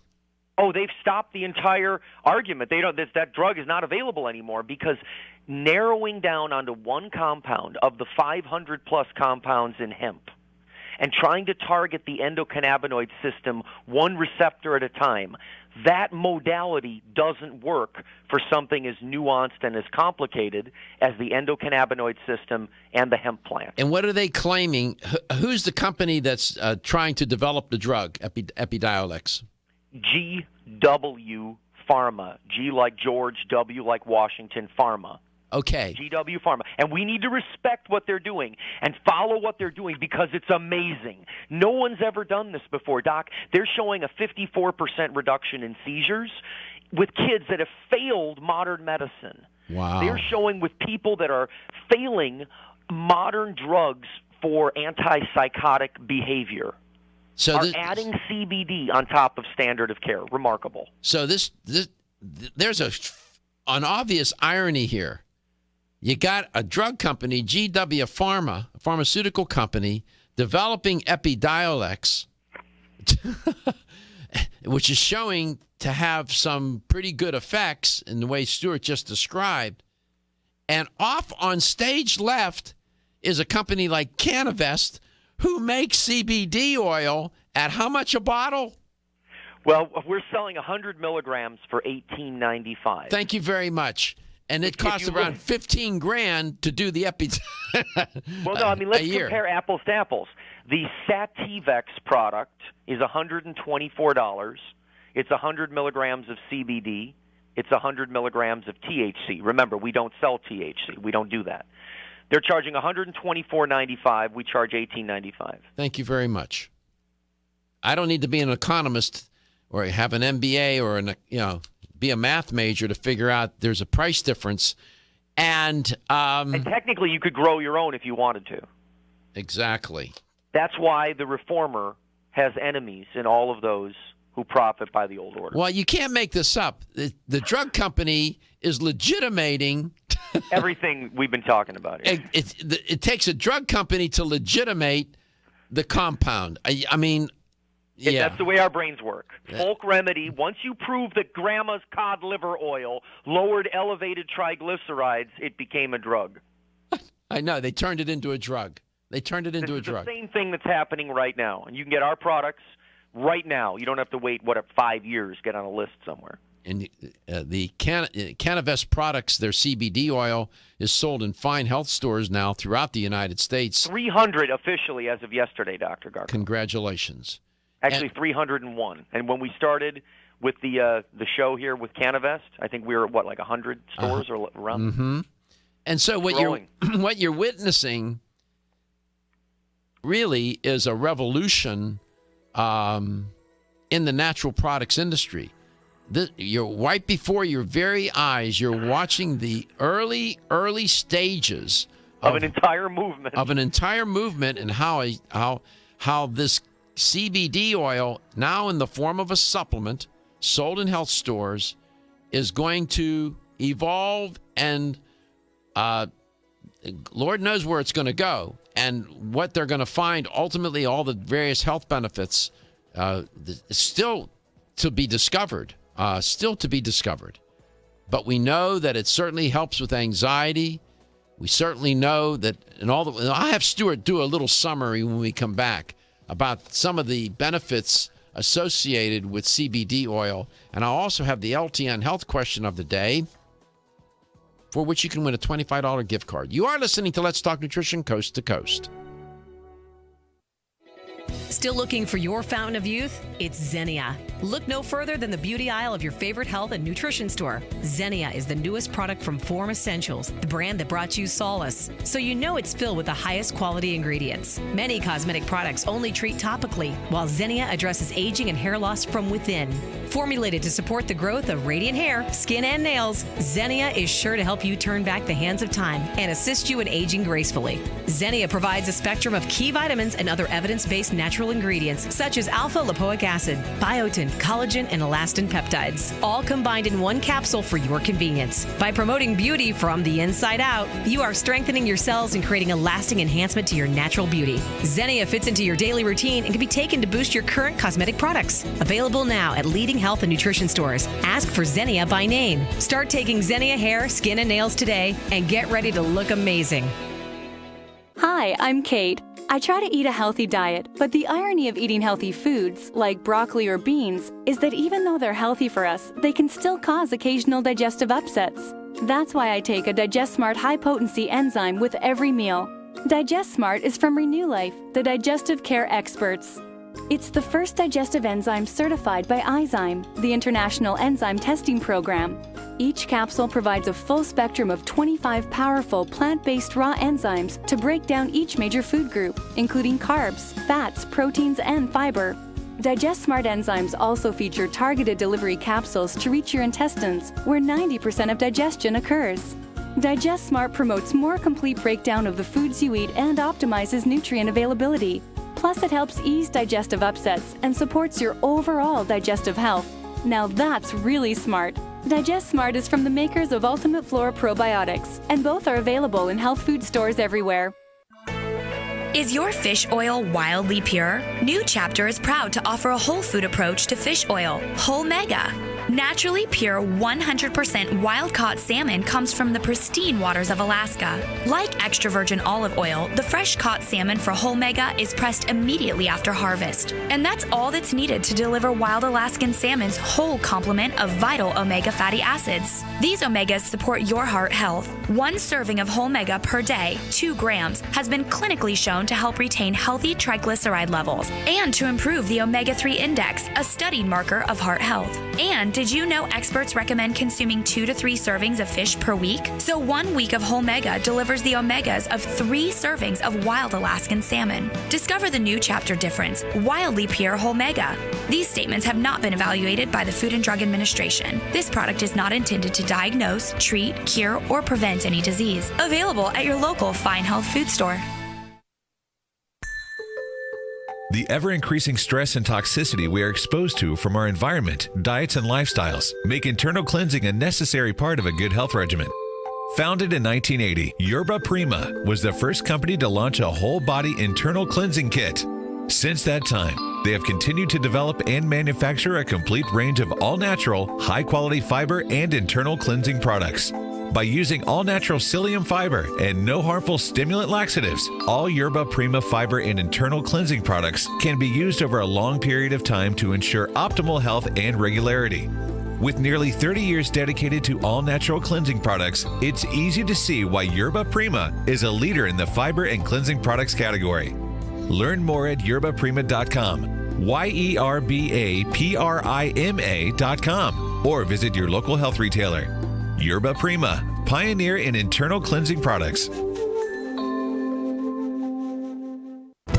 Oh, they've stopped the entire argument. That drug is not available anymore, because narrowing down onto one compound of the 500-plus compounds in hemp and trying to target the endocannabinoid system one receptor at a time. That modality doesn't work for something as nuanced and as complicated as the endocannabinoid system and the hemp plant. And what are they claiming? Who's the company that's trying to develop the drug, Epidiolex? GW Pharma. G like George, W like Washington, Pharma. Okay. GW Pharma. And we need to respect what they're doing and follow what they're doing because it's amazing. No one's ever done this before, Doc. They're showing a 54% reduction in seizures with kids that have failed modern medicine. Wow. They're showing with people that are failing modern drugs for antipsychotic behavior. So are adding CBD on top of standard of care. Remarkable. So there's an obvious irony here. You got a drug company, GW Pharma, a pharmaceutical company, developing Epidiolex, which is showing to have some pretty good effects in the way Stuart just described. And off on stage left is a company like Canavest, who makes CBD oil at how much a bottle? Well, we're selling 100 milligrams for $18.95. Thank you very much. And it costs around $15,000 to do the Well, no, I mean, let's compare apples to apples. The Sativex product is $124. It's 100 milligrams of CBD. It's 100 milligrams of THC. Remember, we don't sell THC. We don't do that. They're charging $124.95. We charge $18.95. Thank you very much. I don't need to be an economist or have an MBA or be a math major to figure out there's a price difference. And technically, you could grow your own if you wanted to. Exactly. That's why the reformer has enemies in all of those who profit by the old order. Well, you can't make this up. The drug company is legitimating everything we've been talking about here. It takes a drug company to legitimate the compound. I mean, yeah. That's the way our brains work. Folk remedy, once you prove that grandma's cod liver oil lowered elevated triglycerides, it became a drug. I know. They turned it into a drug. This is the same thing that's happening right now. And you can get our products right now. You don't have to wait, 5 years, get on a list somewhere. And the Canavest products, their CBD oil, is sold in fine health stores now throughout the United States. 300 officially as of yesterday, Dr. Garko. Congratulations. Actually, 301. And when we started with the show here with Canavest, I think we were at, 100 stores or around? Mm-hmm. And so what you're witnessing really is a revolution in the natural products industry. You're right before your very eyes. You're watching the early stages of an entire movement, and how this CBD oil, now in the form of a supplement sold in health stores, is going to evolve, and Lord knows where it's going to go and what they're going to find. Ultimately, all the various health benefits still to be discovered. But we know that it certainly helps with anxiety. We certainly know that, I'll have Stuart do a little summary when we come back about some of the benefits associated with CBD oil. And I'll also have the LTN health question of the day, for which you can win a $25 gift card. You are listening to Let's Talk Nutrition Coast to Coast. Still looking for your fountain of youth? It's Xenia. Look no further than the beauty aisle of your favorite health and nutrition store. Xenia is the newest product from Form Essentials, the brand that brought you solace. So you know it's filled with the highest quality ingredients. Many cosmetic products only treat topically, while Xenia addresses aging and hair loss from within. Formulated to support the growth of radiant hair, skin, and nails, Xenia is sure to help you turn back the hands of time and assist you in aging gracefully. Xenia provides a spectrum of key vitamins and other evidence-based natural ingredients such as alpha-lipoic acid, biotin, collagen, and elastin peptides, all combined in one capsule for your convenience. By promoting beauty from the inside out, you are strengthening your cells and creating a lasting enhancement to your natural beauty. Xenia fits into your daily routine and can be taken to boost your current cosmetic products. Available now at leading health and nutrition stores. Ask for Xenia by name. Start taking Xenia hair, skin, and nails today and get ready to look amazing. Hi, I'm Kate. I try to eat a healthy diet, but the irony of eating healthy foods, like broccoli or beans, is that even though they're healthy for us, they can still cause occasional digestive upsets. That's why I take a Digest Smart high-potency enzyme with every meal. Digest Smart is from Renew Life, the digestive care experts. It's the first digestive enzyme certified by Izyme, the International Enzyme Testing Program. Each capsule provides a full spectrum of 25 powerful plant-based raw enzymes to break down each major food group, including carbs, fats, proteins, and fiber. Digest Smart enzymes also feature targeted delivery capsules to reach your intestines, where 90% of digestion occurs. Digest Smart promotes more complete breakdown of the foods you eat and optimizes nutrient availability. Plus, it helps ease digestive upsets and supports your overall digestive health. Now that's really smart. Digest Smart is from the makers of Ultimate Flora Probiotics, and both are available in health food stores everywhere. Is your fish oil wildly pure? New Chapter is proud to offer a whole food approach to fish oil, Whole Mega. Naturally pure 100% wild-caught salmon comes from the pristine waters of Alaska. Like extra virgin olive oil, the fresh-caught salmon for Whole Mega is pressed immediately after harvest. And that's all that's needed to deliver wild Alaskan salmon's whole complement of vital omega fatty acids. These omegas support your heart health. One serving of Whole Mega per day, 2 grams, has been clinically shown to help retain healthy triglyceride levels and to improve the omega-3 index, a studied marker of heart health. And did you know experts recommend consuming 2 to 3 servings of fish per week? So 1 week of Whole Mega delivers the omegas of 3 servings of wild Alaskan salmon. Discover the New Chapter difference, wildly pure Whole Mega. These statements have not been evaluated by the Food and Drug Administration. This product is not intended to diagnose, treat, cure, or prevent any disease. Available at your local Fine Health food store. The ever-increasing stress and toxicity we are exposed to from our environment, diets, and lifestyles make internal cleansing a necessary part of a good health regimen. Founded in 1980, Yerba Prima was the first company to launch a whole-body internal cleansing kit. Since that time, they have continued to develop and manufacture a complete range of all-natural, high-quality fiber and internal cleansing products. By using all-natural psyllium fiber and no harmful stimulant laxatives, all Yerba Prima fiber and internal cleansing products can be used over a long period of time to ensure optimal health and regularity. With nearly 30 years dedicated to all-natural cleansing products, it's easy to see why Yerba Prima is a leader in the fiber and cleansing products category. Learn more at yerbaprima.com, YERBAPRIMA.com, or visit your local health retailer. Yerba Prima, pioneer in internal cleansing products.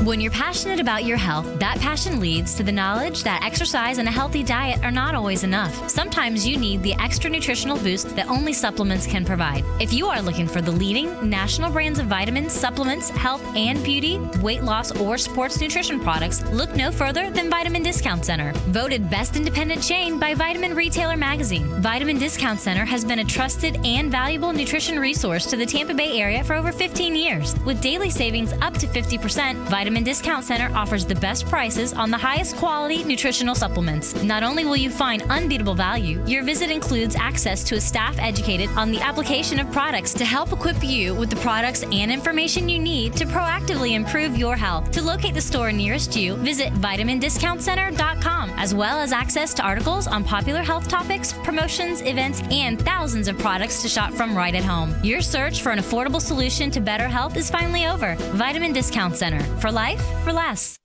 When you're passionate about your health, that passion leads to the knowledge that exercise and a healthy diet are not always enough. Sometimes you need the extra nutritional boost that only supplements can provide. If you are looking for the leading national brands of vitamins, supplements, health and beauty, weight loss, or sports nutrition products, look no further than Vitamin Discount Center. Voted best independent chain by Vitamin Retailer Magazine, Vitamin Discount Center has been a trusted and valuable nutrition resource to the Tampa Bay area for over 15 years. With daily savings up to 50%, Vitamin Discount Center offers the best prices on the highest quality nutritional supplements. Not only will you find unbeatable value, your visit includes access to a staff educated on the application of products to help equip you with the products and information you need to proactively improve your health. To locate the store nearest you, visit vitamindiscountcenter.com, as well as access to articles on popular health topics, promotions, events, and thousands of products to shop from right at home. Your search for an affordable solution to better health is finally over. Vitamin Discount Center. For life, for less.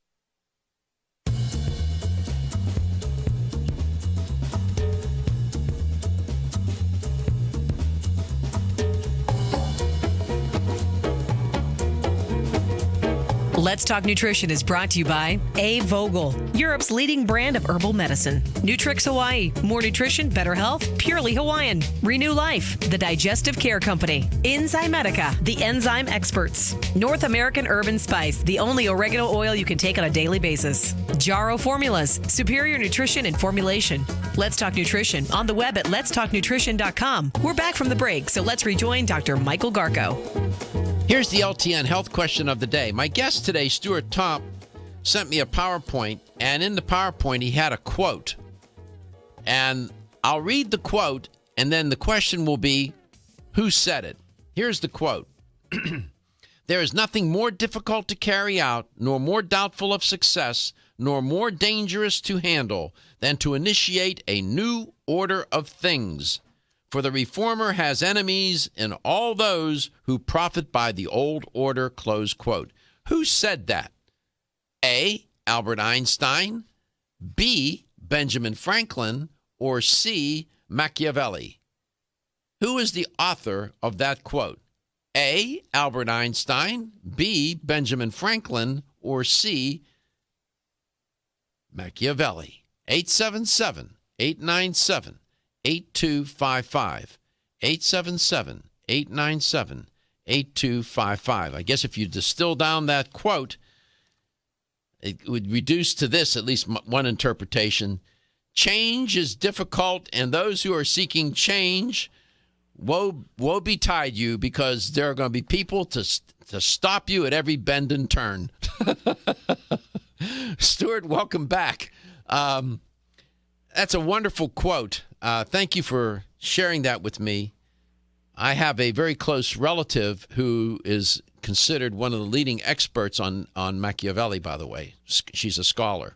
Let's Talk Nutrition is brought to you by A. Vogel, Europe's leading brand of herbal medicine. Nutrix Hawaii, more nutrition, better health, purely Hawaiian. Renew Life, the digestive care company. Enzymedica, the enzyme experts. North American Herb and Spice, the only oregano oil you can take on a daily basis. Jarrow Formulas, superior nutrition and formulation. Let's Talk Nutrition on the web at letstalknutrition.com. We're back from the break, so let's rejoin Dr. Michael Garko. Here's the LTN health question of the day. My guest today, Stuart Topp, sent me a PowerPoint, and in the PowerPoint, he had a quote. And I'll read the quote, and then the question will be, who said it? Here's the quote. There is nothing more difficult to carry out, nor more doubtful of success, nor more dangerous to handle than to initiate a new order of things. For the reformer has enemies in all those who profit by the old order, close quote. Who said that? A, Albert Einstein, B, Benjamin Franklin, or C, Machiavelli? Who is the author of that quote? A, Albert Einstein, B, Benjamin Franklin, or C, Machiavelli? 877-897-8255. 877-897-8255. I guess if you distill down that quote, it would reduce to this, at least one interpretation. Change is difficult, and those who are seeking change, woe betide you, because there are going to be people to stop you at every bend and turn. Stuart, welcome back. That's a wonderful quote. Thank you for sharing that with me. I have a very close relative who is considered one of the leading experts on Machiavelli, by the way. She's a scholar.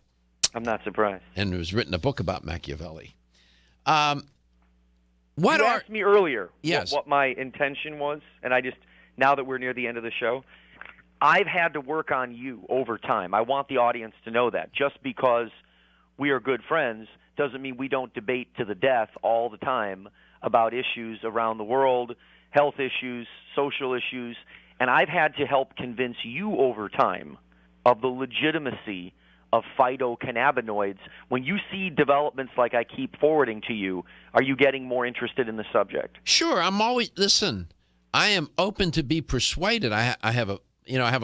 I'm not surprised. And has written a book about Machiavelli. You asked me earlier what my intention was, and now that we're near the end of the show, I've had to work on you over time. I want the audience to know that. Just because we are good friends doesn't mean we don't debate to the death all the time about issues around the world, health issues, social issues, and I've had to help convince you over time of the legitimacy of phytocannabinoids. When you see developments like I keep forwarding to you, are you getting more interested in the subject? Sure. Listen, I am open to be persuaded. I have a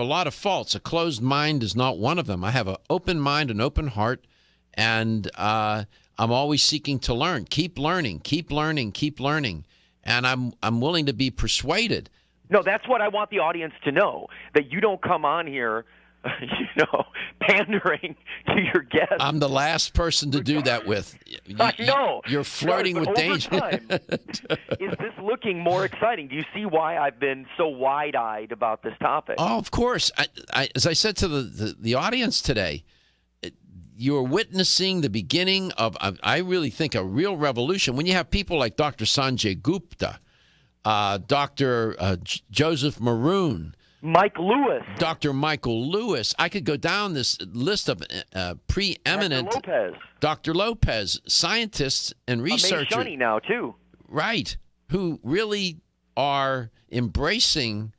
lot of faults. A closed mind is not one of them. I have an open mind, an open heart, and I'm always seeking to learn. Keep learning, keep learning, keep learning. And I'm willing to be persuaded. No, that's what I want the audience to know, that you don't come on here pandering to your guests. I'm the last person to do that with. I know. You're flirting with danger. Time, is this looking more exciting? Do you see why I've been so wide-eyed about this topic? Oh, of course. As I said to the audience today, you're witnessing the beginning of, I really think, a real revolution. When you have people like Dr. Sanjay Gupta, Dr. Joseph Maroon, Mike Lewis. Dr. Michael Lewis. I could go down this list of preeminent Dr. Lopez, scientists and researchers. Shunny now, too. Right. Who really are embracing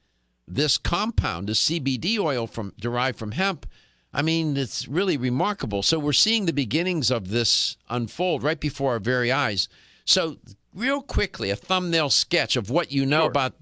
this compound, the CBD oil derived from hemp. I mean, it's really remarkable. So we're seeing the beginnings of this unfold right before our very eyes. So real quickly, a thumbnail sketch of what you know about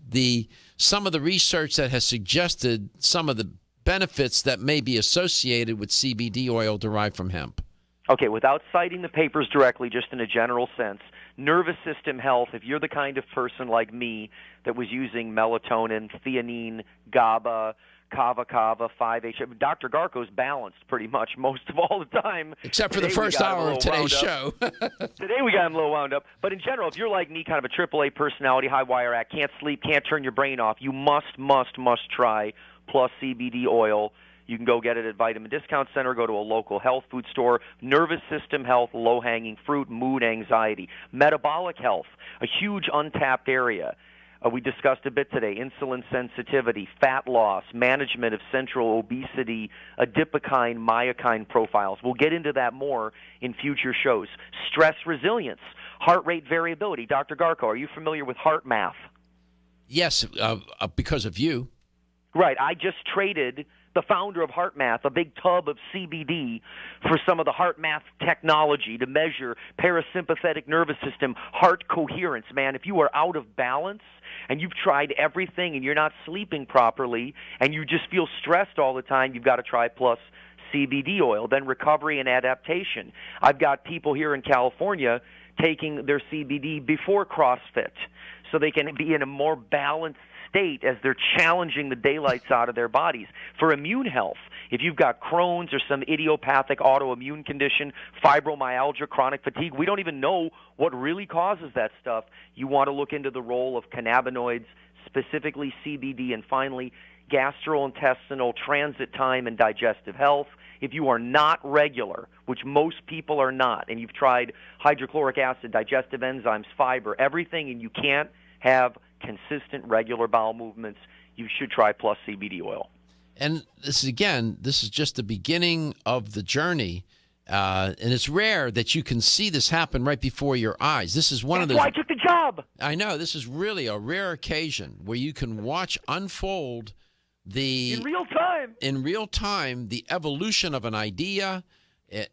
some of the research that has suggested some of the benefits that may be associated with CBD oil derived from hemp. Okay, without citing the papers directly, just in a general sense, nervous system health, if you're the kind of person like me that was using melatonin, theanine, GABA, Kava, 5-HTP, Dr. Garko's balanced pretty much most of all the time. Except for the first hour of today's show. Today we got him a little wound up. But in general, if you're like me, kind of a AAA personality, high wire act, can't sleep, can't turn your brain off, you must try Plus CBD oil. You can go get it at Vitamin Discount Center, go to a local health food store. Nervous system health, low-hanging fruit, mood, anxiety. Metabolic health, a huge untapped area. We discussed a bit today, insulin sensitivity, fat loss, management of central obesity, adipokine, myokine profiles. We'll get into that more in future shows. Stress resilience, heart rate variability. Dr. Garko, are you familiar with heart math? Yes, because of you. Right. I just traded the founder of HeartMath, a big tub of CBD, for some of the HeartMath technology to measure parasympathetic nervous system, heart coherence. Man, if you are out of balance and you've tried everything and you're not sleeping properly and you just feel stressed all the time, you've got to try Plus CBD oil. Then recovery and adaptation. I've got people here in California taking their CBD before CrossFit so they can be in a more balanced state as they're challenging the daylights out of their bodies. For immune health, if you've got Crohn's or some idiopathic autoimmune condition, fibromyalgia, chronic fatigue, we don't even know what really causes that stuff. You want to look into the role of cannabinoids, specifically CBD. And finally, gastrointestinal transit time and digestive health. If you are not regular, which most people are not, and you've tried hydrochloric acid, digestive enzymes, fiber, everything, and you can't have consistent regular bowel movements, you should try Plus CBD oil. And this is just the beginning of the journey. And it's rare that you can see this happen right before your eyes. This is one of those. That's why I took the job. I know. This is really a rare occasion where you can watch unfold in real time the evolution of an idea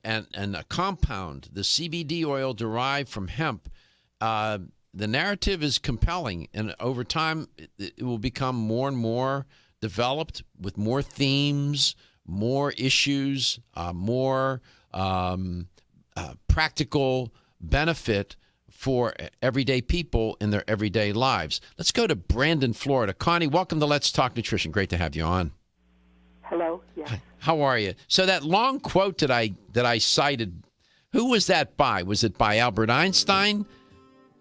and a compound, the CBD oil derived from hemp. The narrative is compelling, and over time it will become more and more developed with more themes, more issues, more practical benefit for everyday people in their everyday lives. Let's go to Brandon, Florida. Connie, welcome to Let's Talk Nutrition. Great to have you on. Hello. Yes. How are you? So that long quote that I cited, who was that by? Was it by Albert Einstein,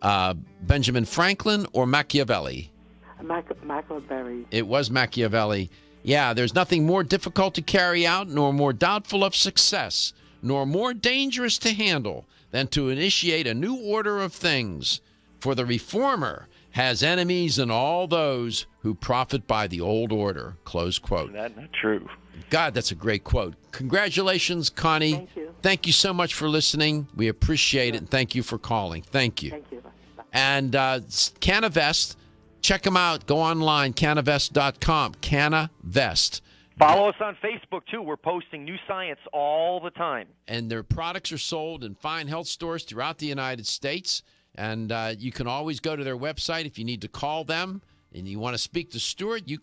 Benjamin Franklin, or Machiavelli? Machiavelli. It was Machiavelli. Yeah, there's nothing more difficult to carry out, nor more doubtful of success, nor more dangerous to handle than to initiate a new order of things. For the reformer has enemies in all those who profit by the old order. Close quote. That's not true. God, that's a great quote. Congratulations, Connie. Thank you. Thank you so much for listening. We appreciate it, and thank you for calling. Thank you. Thank you. Bye. And Canavest, check them out. Go online, canavest.com. Canavest. Follow us on Facebook, too. We're posting new science all the time. And their products are sold in fine health stores throughout the United States. And you can always go to their website if you need to call them and you want to speak to Stuart. You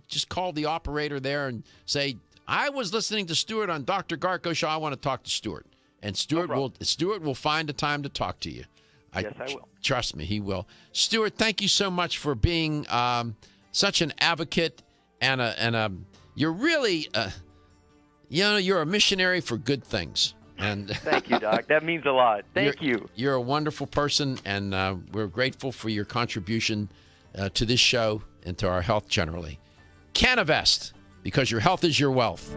just call the operator there and say, I was listening to Stuart on Dr. Garko Show. I want to talk to Stuart. And Stuart will find a time to talk to you. Yes, I will. Trust me, he will. Stuart, thank you so much for being such an advocate and you're really, you're a missionary for good things. And thank you, Doc. That means a lot. Thank you. You're a wonderful person, and we're grateful for your contribution to this show and to our health generally. Canavest, because your health is your wealth.